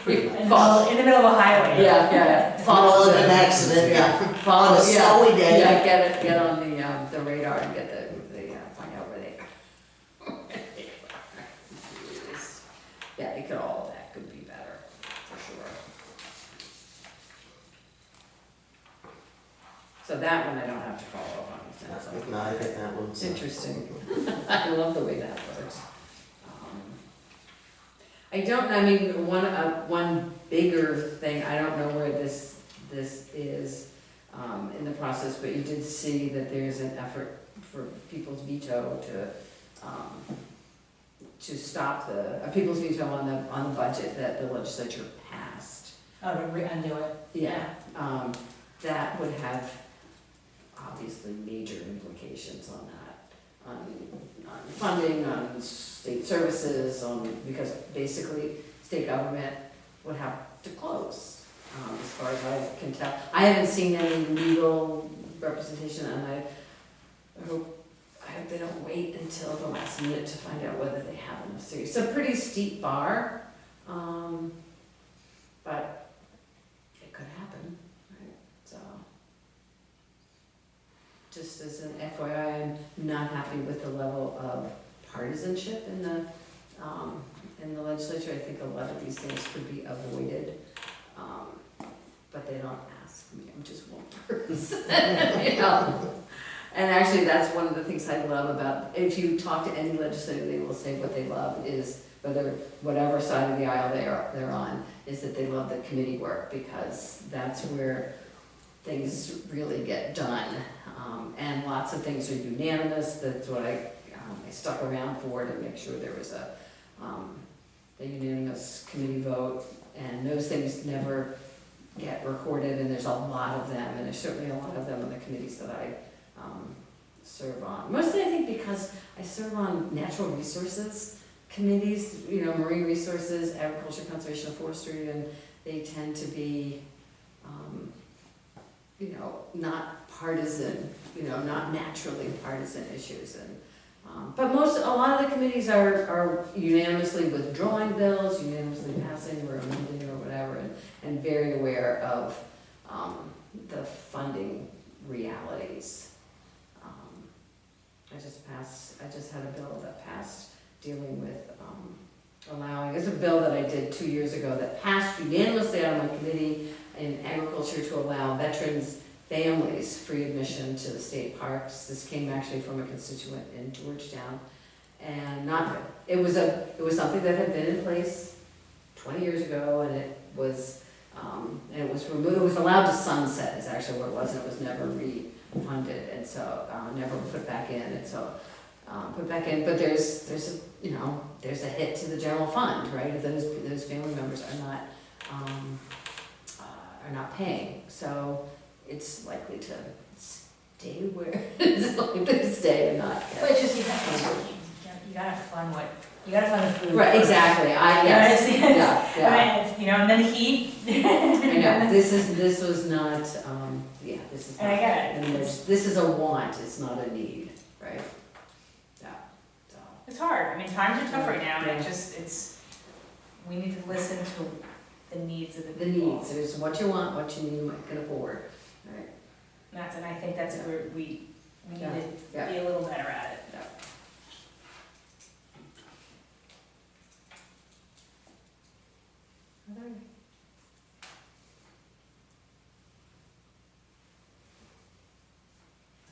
In the middle of a highway. Yeah. Follow an accident, yeah. Follow, On a yeah. snowy day. Yeah, get on the radar and get find out where they are. Yeah, it could, all of that could be better, for sure. that one I don't have to follow up on. Sounds like. No, I think that one's. Interesting. I love the way that works. I mean, one bigger thing, I don't know where this is in the process, but you did see that there's an effort for people's veto to stop a people's veto on the budget that the legislature passed. Oh, to undo it. Yeah, that would have obviously major implications on that, on funding, on state services, because basically state government would have to close, as far as I can tell. I haven't seen any legal representation, and I hope they don't wait until the last minute to find out whether they have enough seats. It's a pretty steep bar, but it could happen, right? So, just as an FYI, I'm not happy with the level of partisanship in the legislature. I think a lot of these things could be avoided, but they don't ask me. I'm just one person, you know. And actually, that's one of the things I love about, if you talk to any legislator, they will say what they love is, whatever side of the aisle they're on, is that they love the committee work, because that's where things really get done. And lots of things are unanimous. That's what I stuck around for, to make sure there was a unanimous committee vote. And those things never get recorded, and there's a lot of them, and there's certainly a lot of them on the committees that I serve on. Mostly I think because I serve on natural resources committees, marine resources, agriculture, conservation, and forestry, and they tend to be, not partisan, not naturally partisan issues. And but a lot of the committees are unanimously withdrawing bills, unanimously passing or amending or whatever, and very aware of the funding realities. I just had a bill that passed dealing with it's a bill that I did 2 years ago that passed unanimously out of my committee in agriculture to allow veterans' families free admission to the state parks. This came actually from a constituent in Georgetown, and it was something that had been in place 20 years ago, and it was removed. It was allowed to sunset is actually what it was, and it was never refunded, and so never put back in, and so put back in. But there's a hit to the general fund, right? If those family members are not paying, so it's likely to stay where it's likely to stay and not get. But it's just, you gotta fund the food. Right, exactly, yes, yeah. And then the heat. I know, this was not, this is not. And I get it. This is a want, it's not a need, right? Yeah, so. It's hard, times are tough right now, and Yeah. we need to listen to the needs of the The people. needs, there's what you want, what you need, what you can afford, right? And I think that's where we need to Yeah. be a little better at it. Yeah.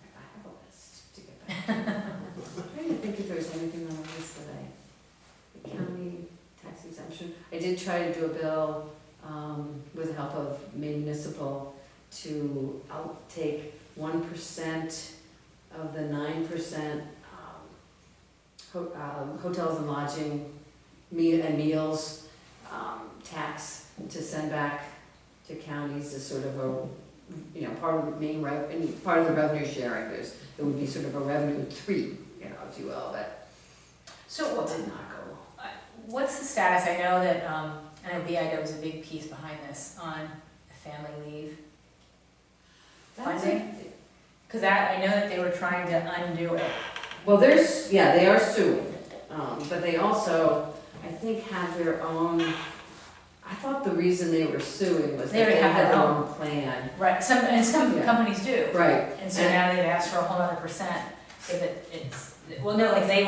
I have a list to get back to. I'm trying to think if there's anything on the list the county tax exemption. I did try to do a bill, with the help of Maine Municipal, I'll take 1% of the 9% hotels and lodging and meals tax to send back to counties as sort of a, part of the part of the revenue sharing. It would be sort of a revenue treat, if you will, but So it did not go. what's the status? I know that, I know BIW was a big piece behind this on family leave funding. Because I know that they were trying to undo it. Well, they are suing, but they also, I think, have their own, I thought the reason they were suing was They that already they have had their their own. own plan. Right, some Yeah. companies do. Right. And so now they've asked for a whole other percent if well, no, like they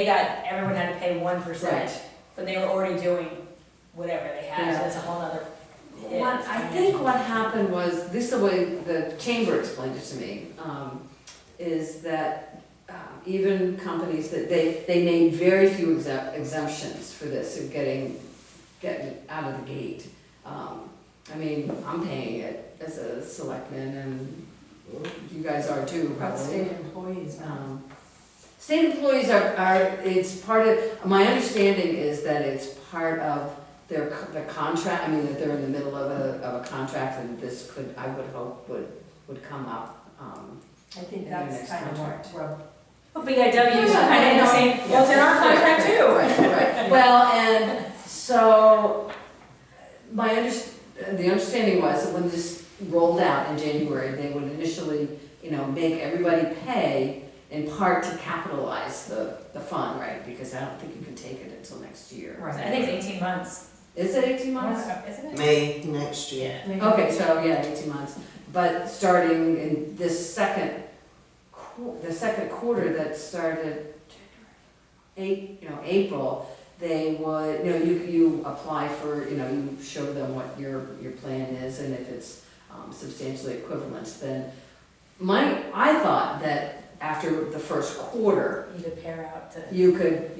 got, everyone had to pay 1%, Right. but they were already doing whatever they had, so Yeah. it's a whole other I think what happened was, this is the way the chamber explained it to me, is that even companies that they made very few exemptions for this of getting out of the gate. I mean, I'm paying it as a selectman, and you guys are too, But probably. state employees, State employees are, it's part of, my understanding is that it's part of the contract, I mean, that they're in the middle of a contract, and this could, I would hope, would come up. I think In that's your next kind of contract. what, Well, BIW is Yeah, kind of the I same, well, it's in our contract too. Right. Well, and so, the understanding was that when this rolled out in January, they would initially, make everybody pay in part to capitalize the fund, right? Because I don't think you can take it until next year. Right. I think it's 18 months. Is it 18 months? Isn't it? May next year. maybe. Okay, so yeah, 18 months. But starting in this second quarter that started April, they would, you apply for, you show them what your plan is, and if it's substantially equivalent, then I thought that after the first quarter, You could pair out to. you could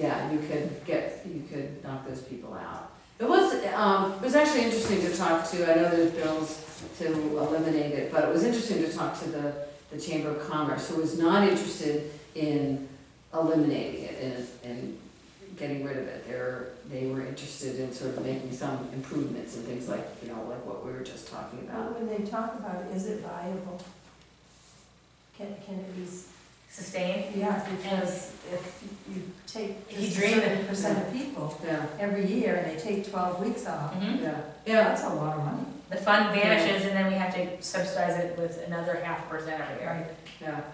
knock those people out. It was actually interesting to talk to, I know there's bills to eliminate it, but it was interesting to talk to the Chamber of Commerce, who was not interested in eliminating it and getting rid of it. They were interested in sort of making some improvements and things like, like what we were just talking about. When they talk about it, is it viable? Can it be, Sustain. yeah, because if you take If you just a dream certain it. percent of people Yeah, every year and they take 12 weeks off, Mhm. yeah. that's a lot of money. The fund vanishes and then we have to subsidize it with another 0.5% every year.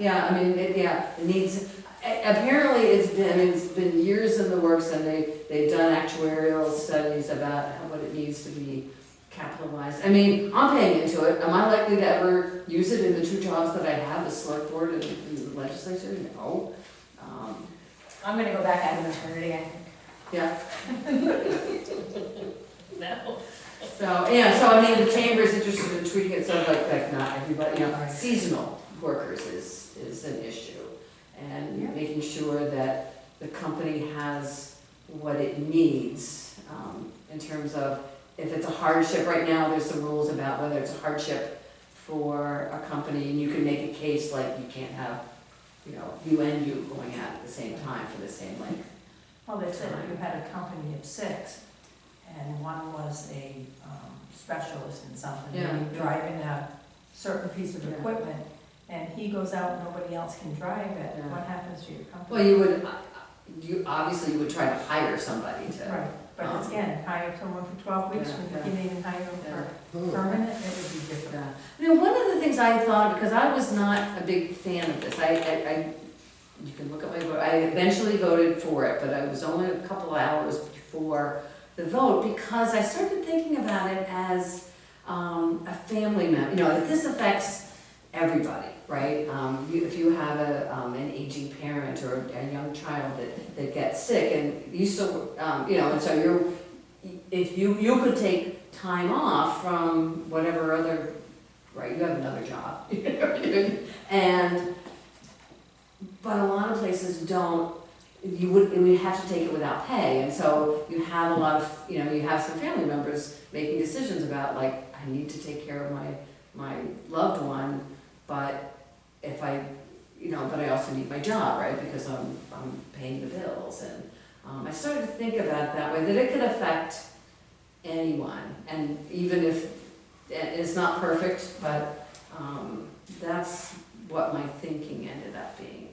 Yeah, I mean, it needs, apparently it's been years in the works, and they've done actuarial studies about what it needs to be capitalized. I mean, I'm paying into it. Am I likely to ever use it in the two jobs that I have, as select board and the legislature? No. I'm gonna go back out of maternity, I think. Yeah, No. so I mean, the chamber is interested in tweaking it, so like not everybody, Right. seasonal workers is an issue. And Yeah. making sure that the company has what it needs, in terms of, if it's a hardship, right now, there's some rules about whether it's a hardship for a company, and you can make a case like you can't have, you and you going out at the same time for the same length. Well, they said you had a company of 6, and one was a specialist in something, Yeah. maybe driving a certain piece of Yeah. equipment, and he goes out, nobody else can drive it, Yeah. what happens to your company? Well, you would try to hire somebody to. Right, but it's again, hire someone for 12 weeks, Yeah, when yeah. you can even hire them Hmm. for permanent, it would be different. Yeah. I mean, one of the things I thought, because I was not a big fan of this, you can look at my vote, I eventually voted for it, but I was only a couple hours before the vote, because I started thinking about it as a family member, that this affects everybody, right? If you have an aging parent or a young child that gets sick, and you still, and so if you could take time off from whatever other, right, you have another job. But a lot of places don't, you would have to take it without pay, and so you have a lot of, you have some family members making decisions about, like, I need to take care of my loved one, but if but I also need my job, right, because I'm paying the bills, and I started to think about it that way, that it could affect anyone, and even if it's not perfect, but that's what my thinking ended up being.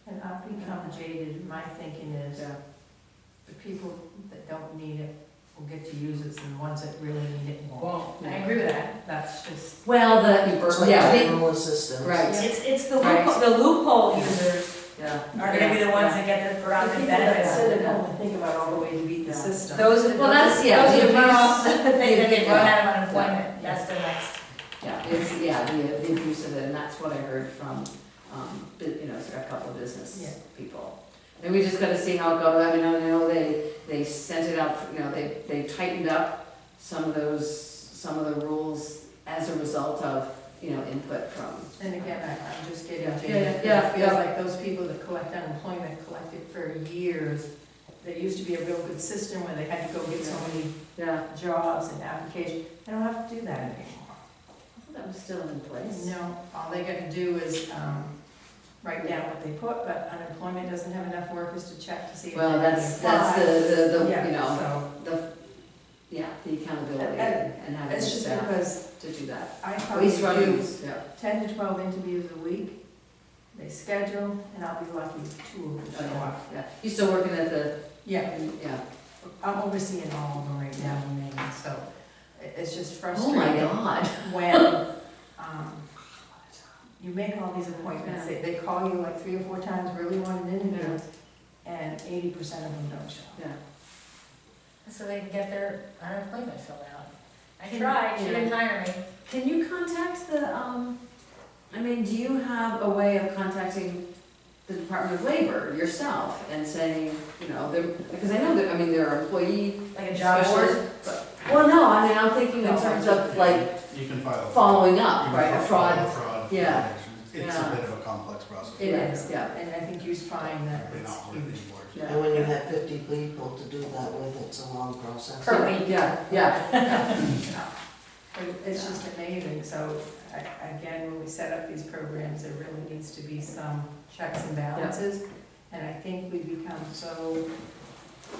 And I've become jaded, my thinking is, the people that don't need it will get to use it, and the ones that really need it won't. Well, I agree with that. That's just, Well, It's like general assistance. right, It's the Right. loophole users yeah. are gonna be the ones that get the the prerogative people that benefits. sit at home and think about all the way to beat the Yeah. system. Those are, Well, that's- yeah, those are the the runoffs abuse- that they run yeah. out of unemployment, that's the next. The abuse of it, and that's what I heard from, a couple of business Yeah. people. And we just gotta see how it goes. I mean, I know they sent it out, they tightened up some of those some of the rules as a result of, you know, input from. And again, I'm just getting to, Yeah, it yeah, feels yeah. like those people that collect unemployment collected for years. There used to be a real good system where they had to go get so many Yeah, jobs and applications. They don't have to do that anymore. I thought that was still in place. No, all they gotta do is, write down what they put, but unemployment doesn't have enough workers to check to see if they Well, that's the, Yeah, you know, so, the accountability And- and having the it's just staff because to do that. I At probably least running, do yeah. 10 to 12 interviews a week. They schedule, and I'll be lucky if 2 of them show up. Yeah, you still working at the, Yeah, yeah. I'm overseeing all of them right now in Maine, so it's just Oh frustrating. my God. When, you make all these appointments, they call you like 3 or 4 times, really want an interview, and 80% of them don't show up. Yeah. So they can get their unemployment filled out. I Can- tried, she yeah. didn't hire me. Can you contact the, I mean, do you have a way of contacting the Department of Labor yourself and saying, you know, because I know that, I mean, there are employee Like a job board? specialists, but, well, no, I mean, I'm thinking in terms of like You can file. following you up, can right, a file fraud. fraud Yeah. allegation. It's Yeah. a bit of a complex process. It Right, is, yeah. and I think you find that They're it's not working huge. anymore. Yeah. And when you have 50 people to do that with, it's a long process. Per week. Yeah, yeah, But it's just amazing, so, again, when we set up these programs, there really needs to be some checks and balances. And I think we become so,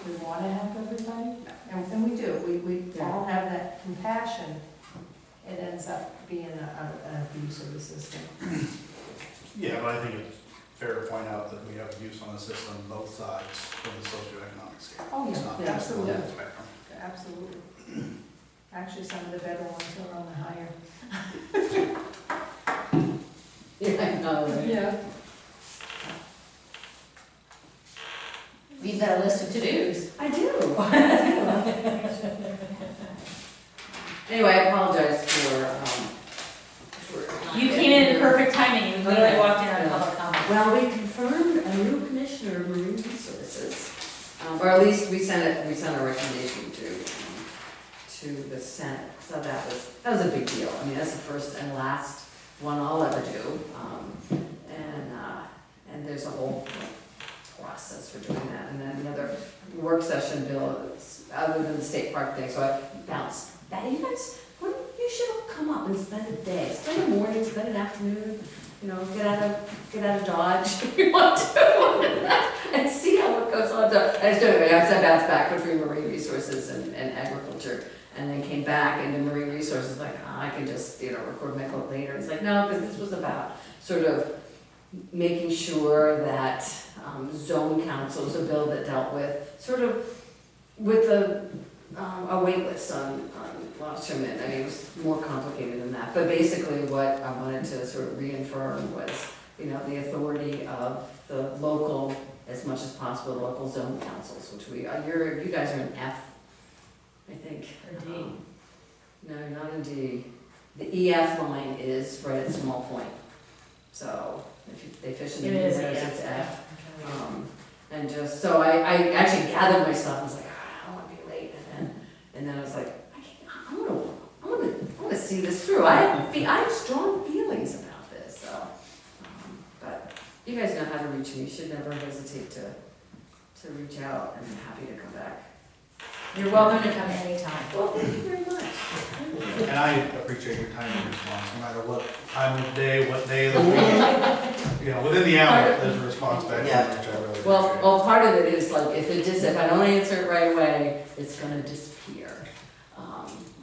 we wanna help everybody, and we do, we Yeah. all have that compassion. It ends up being an abuse of the system. Yeah, but I think it's fair to point out that we have abuse on the system, both sides of the socioeconomic scale. Oh, It's yeah, not yeah, just one absolutely. spectrum. Absolutely. Actually, some of the better ones are on the higher. yeah, I know, right? Yeah. We've got a list of to-dos. I do. Anyway, I apologize for. You came in at perfect timing, you literally Okay. walked in on Yeah. public comment. Well, we confirmed a new commissioner of marine resources, or at least we sent a recommendation to the Senate, so that was a big deal. I mean, that's the first and last one I'll ever do, and there's a whole process for doing that, and then another work session bill, other than the state park thing, so I bounced. You guys, you should all come up and spend a day, spend a morning, spend an afternoon, you know, get out of Dodge if you want to, and see how it goes on. I just don't know, I bounced back between marine resources and agriculture, and then came back into marine resources, like, I can just, you know, record my quote later. It's like, no, because this was about sort of making sure that zone councils, a bill that dealt with, sort of with a wait list on lobstermen. I mean, it was more complicated than that. But basically what I wanted to sort of reaffirm was, you know, the authority of the local, as much as possible, local zone councils, which you guys are in F, I think. Or D. No, you're not in D. The EF line is right at Small Point. So if they fish in the It is, waters, yeah. it's F. And just, so I actually gathered my stuff, I was like, I don't wanna be late, and then I was like, I wanna see this through. I have strong feelings about this, so. But you guys know how to reach me, you should never hesitate to reach out, and I'm happy to come back. You're welcome to come anytime. Well, thank you very much. And I appreciate your time and response, no matter what time of day, what day of the week. You know, within the hour, there's a response back, Yeah. which I really appreciate. Well, part of it is like, if I don't answer it right away, it's gonna disappear.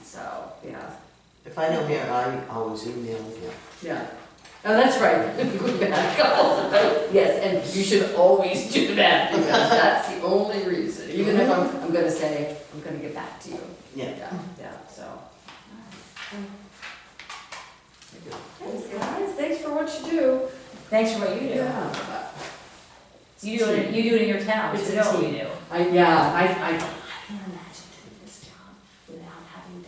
So, yeah, If I don't hear, I always email you. yeah. Oh, that's right. Good back. Yes, and you should always do that, because that's the only reason, even if I'm gonna say, I'm gonna get back to you. Yeah. Yeah, so. Thanks, guys, thanks for what you do. Thanks for what you do. Yeah. You do it in your town, It's so a you know what team. we do. I can't imagine doing this job without having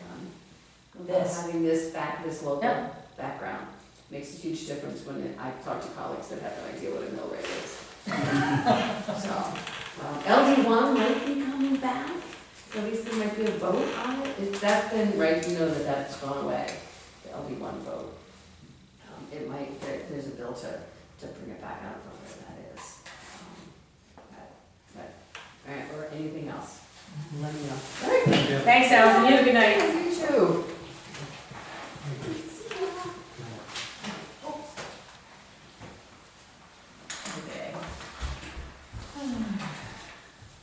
this local Yeah. background. Makes a huge difference when I talk to colleagues that have no idea what a mill rate is. So, LD1 might be coming back, So at least there might be a vote on it. If that's been, right, you know that that's gone away. There'll be one vote. It might, there's a bill to bring it back. I don't know where that is. All right, or anything else? Let me know. All right. Thank you. Thanks, Allison, you have a good night. You too. Okay.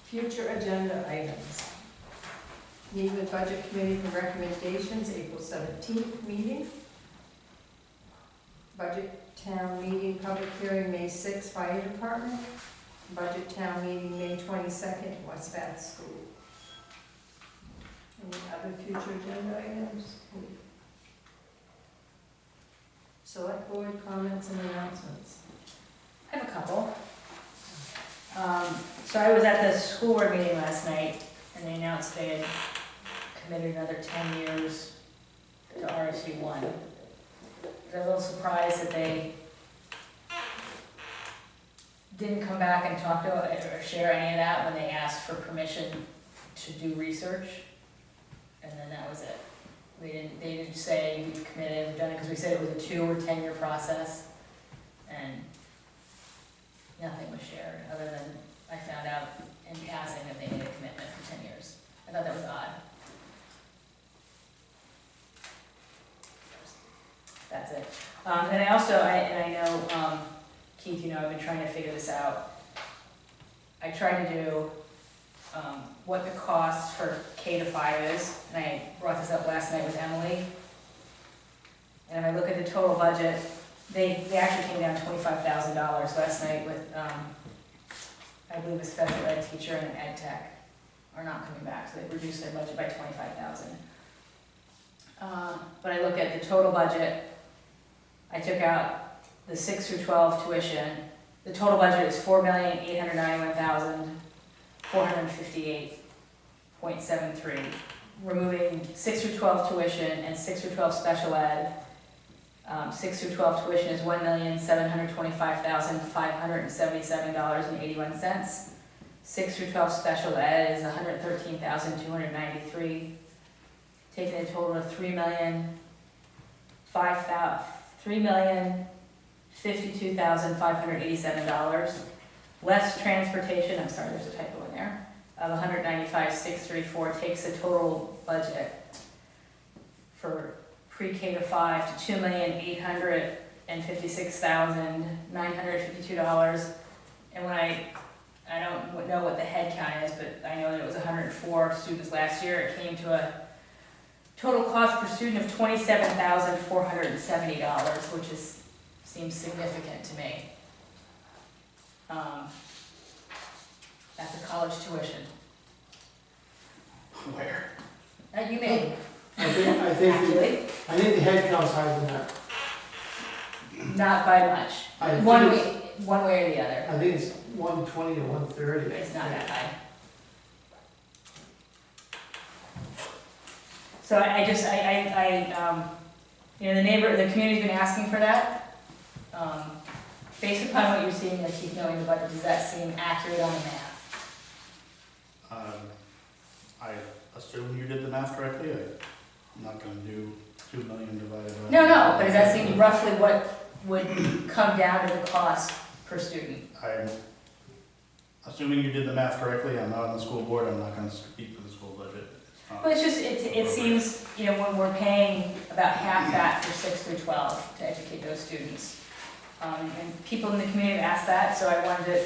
Future agenda items. Meet with Budget Committee for recommendations, April 17th meeting. Budget Town Meeting, public hearing, May 6th, Fire Department. Budget Town Meeting, May 22nd, West Bath School. Any other future agenda items? Select board comments and announcements. I have a couple. So I was at the school board meeting last night, and they announced they had committed another 10 years to RSU 1. I was a little surprised that they didn't come back and talk to or share any of that when they asked for permission to do research, and then that was it. They didn't say we've committed, we've done it, because we said it was a 2 or 10 year process, and nothing was shared, other than I found out in passing that they made a commitment for 10 years. I thought that was odd. That's it. And I also, I know, Keith, you know, I've been trying to figure this out. I tried to do what the cost for K to 5 is, and I brought this up last night with Emily. And if I look at the total budget, they actually came down $25,000 last night with, I believe a special ed teacher and an ed tech are not coming back, so they reduced their budget by $25,000. But I look at the total budget, I took out the 6 through 12 tuition. The total budget is $4,891,458.73. Removing 6 through 12 tuition and 6 through 12 special ed. 6 through 12 tuition is $1,725,577.81. 6 through 12 special ed is $113,293. Taking a total of $3,052,587. Less transportation, I'm sorry, there's a typo in there, of $195,634 takes the total budget for pre-K to 5 to $2,856,952. And when I don't know what the head count is, but I know that it was 104 students last year, it came to a total cost per student of $27,470, which seems significant to me. That's a college tuition. Where? You may I think calculate, the head count's higher than that. not by much. I think One it's- way or the other. I think it's 120 to 130. It's not that high. So you know, the community's been asking for that. Based upon what you're seeing, and keep knowing the budget, does that seem accurate on the math? I assume you did the math correctly. I'm not gonna do 2 million divided by. No, but does that seem roughly what would come down to the cost per student? I'm assuming you did the math correctly. I'm not on the school board. I'm not gonna speak for the school budget. It's not- Well, it's just, it seems, you know, when we're paying about half that for 6 through 12 to educate those students. And people in the community have asked that, so I wanted to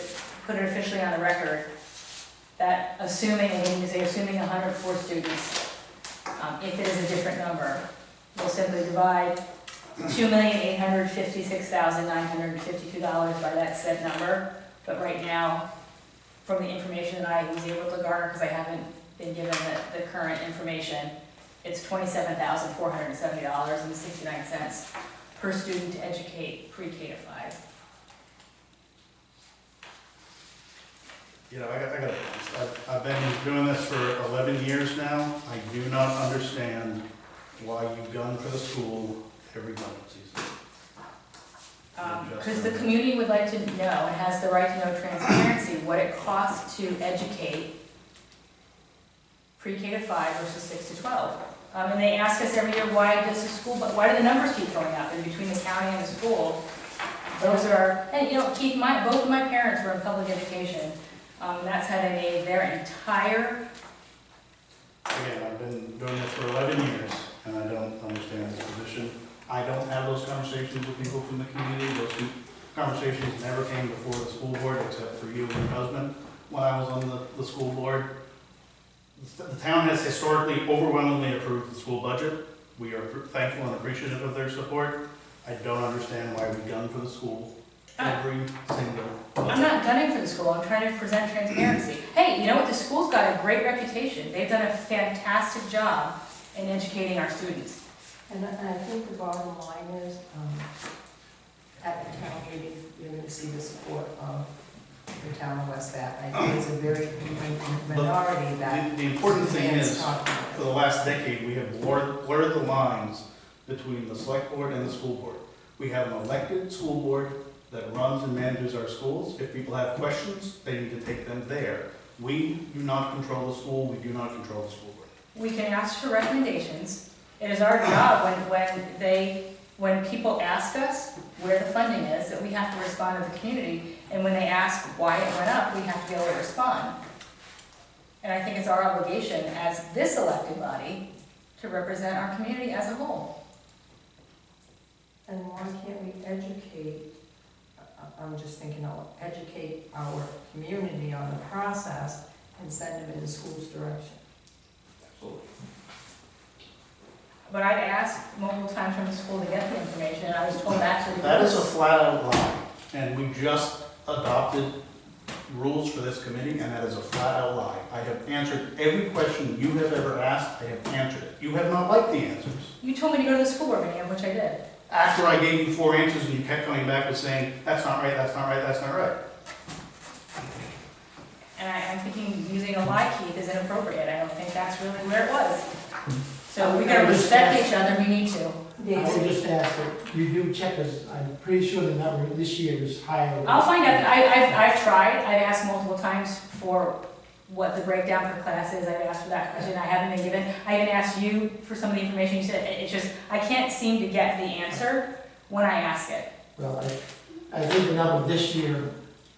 put it officially on the record that assuming 104 students, if it is a different number, we'll simply divide $2,856,952 by that said number. But right now, from the information that I was able to garner, because I haven't been given the current information, it's $27,470.69 per student to educate pre-K to 5. You know, I've been doing this for 11 years now. I do not understand why you gun for the school every budget season. Because the community would like to know, and has the right to know transparency, what it costs to educate pre-K to 5 versus 6 to 12. And they ask us every year, why do the numbers keep going up in between the county and the school? Those are, and both of my parents were in public education. That's how they made their entire, Again, I've been doing this for 11 years, and I don't understand this position. I don't have those conversations with people from the community. Those conversations never came before the school board, except for you and your husband when I was on the school board. The town has historically overwhelmingly approved the school budget. We are thankful and appreciative of their support. I don't understand why we gun for the school every single budget. I'm not gunning for the school, I'm trying to present transparency. Hey, you know what, the school's got a great reputation. They've done a fantastic job in educating our students. And I think the bottom line is, at the town meeting, you're gonna see the support of the town of West Bath. I think it's a very minority that. The important thing fans is, talk about. for the last decade, we have blurred the lines between the select board and the school board. We have an elected school board that runs and manages our schools. If people have questions, they need to take them there. We do not control the school, we do not control the school board. We can ask for recommendations. It is our job when people ask us where the funding is, that we have to respond to the community. And when they ask why it went up, we have to be able to respond. And I think it's our obligation as this elected body to represent our community as a whole. And why can't we educate, I'm just thinking, educate our community on the process and send them in the school's direction? Absolutely. But I've asked multiple times from the school to get the information, and I was told actually. That is a flat out lie, and we just adopted rules for this committee, and that is a flat out lie. I have answered every question you have ever asked, I have answered it. You have not liked the answers. You told me to go to the school board meeting, which I did. After I gave you 4 answers and you kept coming back with saying, that's not right, that's not right, that's not right. And I'm thinking using a lie, Keith, is inappropriate. I don't think that's really where it was. So we gotta respect each other, we need to. I would just ask that you do check us, I'm pretty sure the number this year is higher. I'll find out. I've tried. I've asked multiple times for what the breakdown per class is. I've asked for that question. I haven't been given. I even asked you for some of the information you said. It's just, I can't seem to get the answer when I ask it. Well, I think the number this year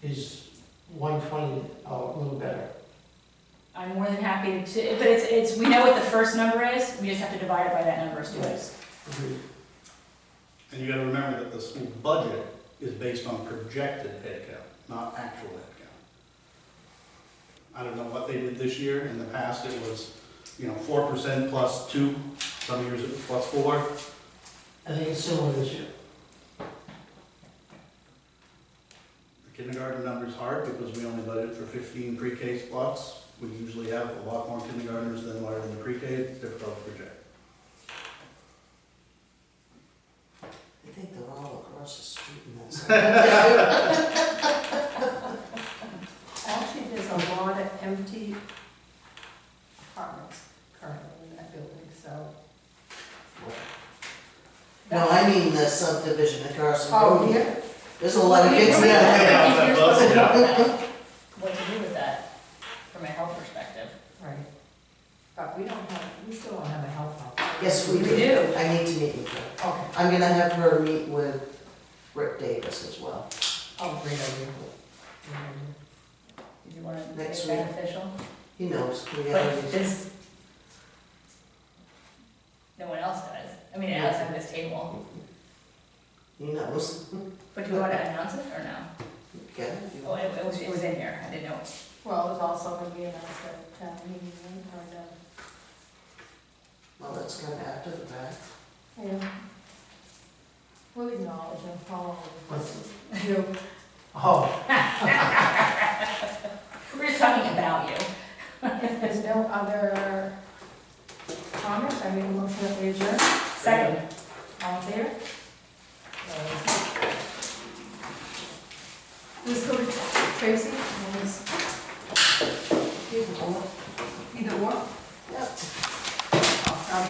is 120, or a little better. I'm more than happy to, but it's, we know what the first number is. We just have to divide it by that number of students. Agreed. And you gotta remember that the school budget is based on projected head count, not actual head count. I don't know what they did this year. In the past, it was, 4% plus 2, some years it was plus 4. I think it's similar this year. The kindergarten number's hard because we only budget for 15 pre-K spots. We usually have a lot more kindergartners than what are in the pre-K. It's difficult to project. I think they're all across the street in that side. Actually, there's a lot of empty apartments currently in that building, so. No, I mean the subdivision across the Oh, road. yeah? There's a lot of kids What there. to do with that, from a health perspective? Right. But we still don't have a health officer. Yes, we We do. do. I need to meet with her. Okay. I'm gonna have her meet with Rick Davis as well. Oh, great idea. Great idea. Did you want to make Next that week. official? He knows. We But gotta- this, no one else does. I mean, outside of this table. He knows. But do you want to announce it or no? Yeah, if you Oh, it was in here. I didn't know. Well, it was also going to be announced at town meeting, or no? Well, that's kind of after the fact. Yeah. We'll acknowledge and follow. What's- You. Oh, We're just talking about you. If there's no other comments, I make a motion that we adjourn. Second.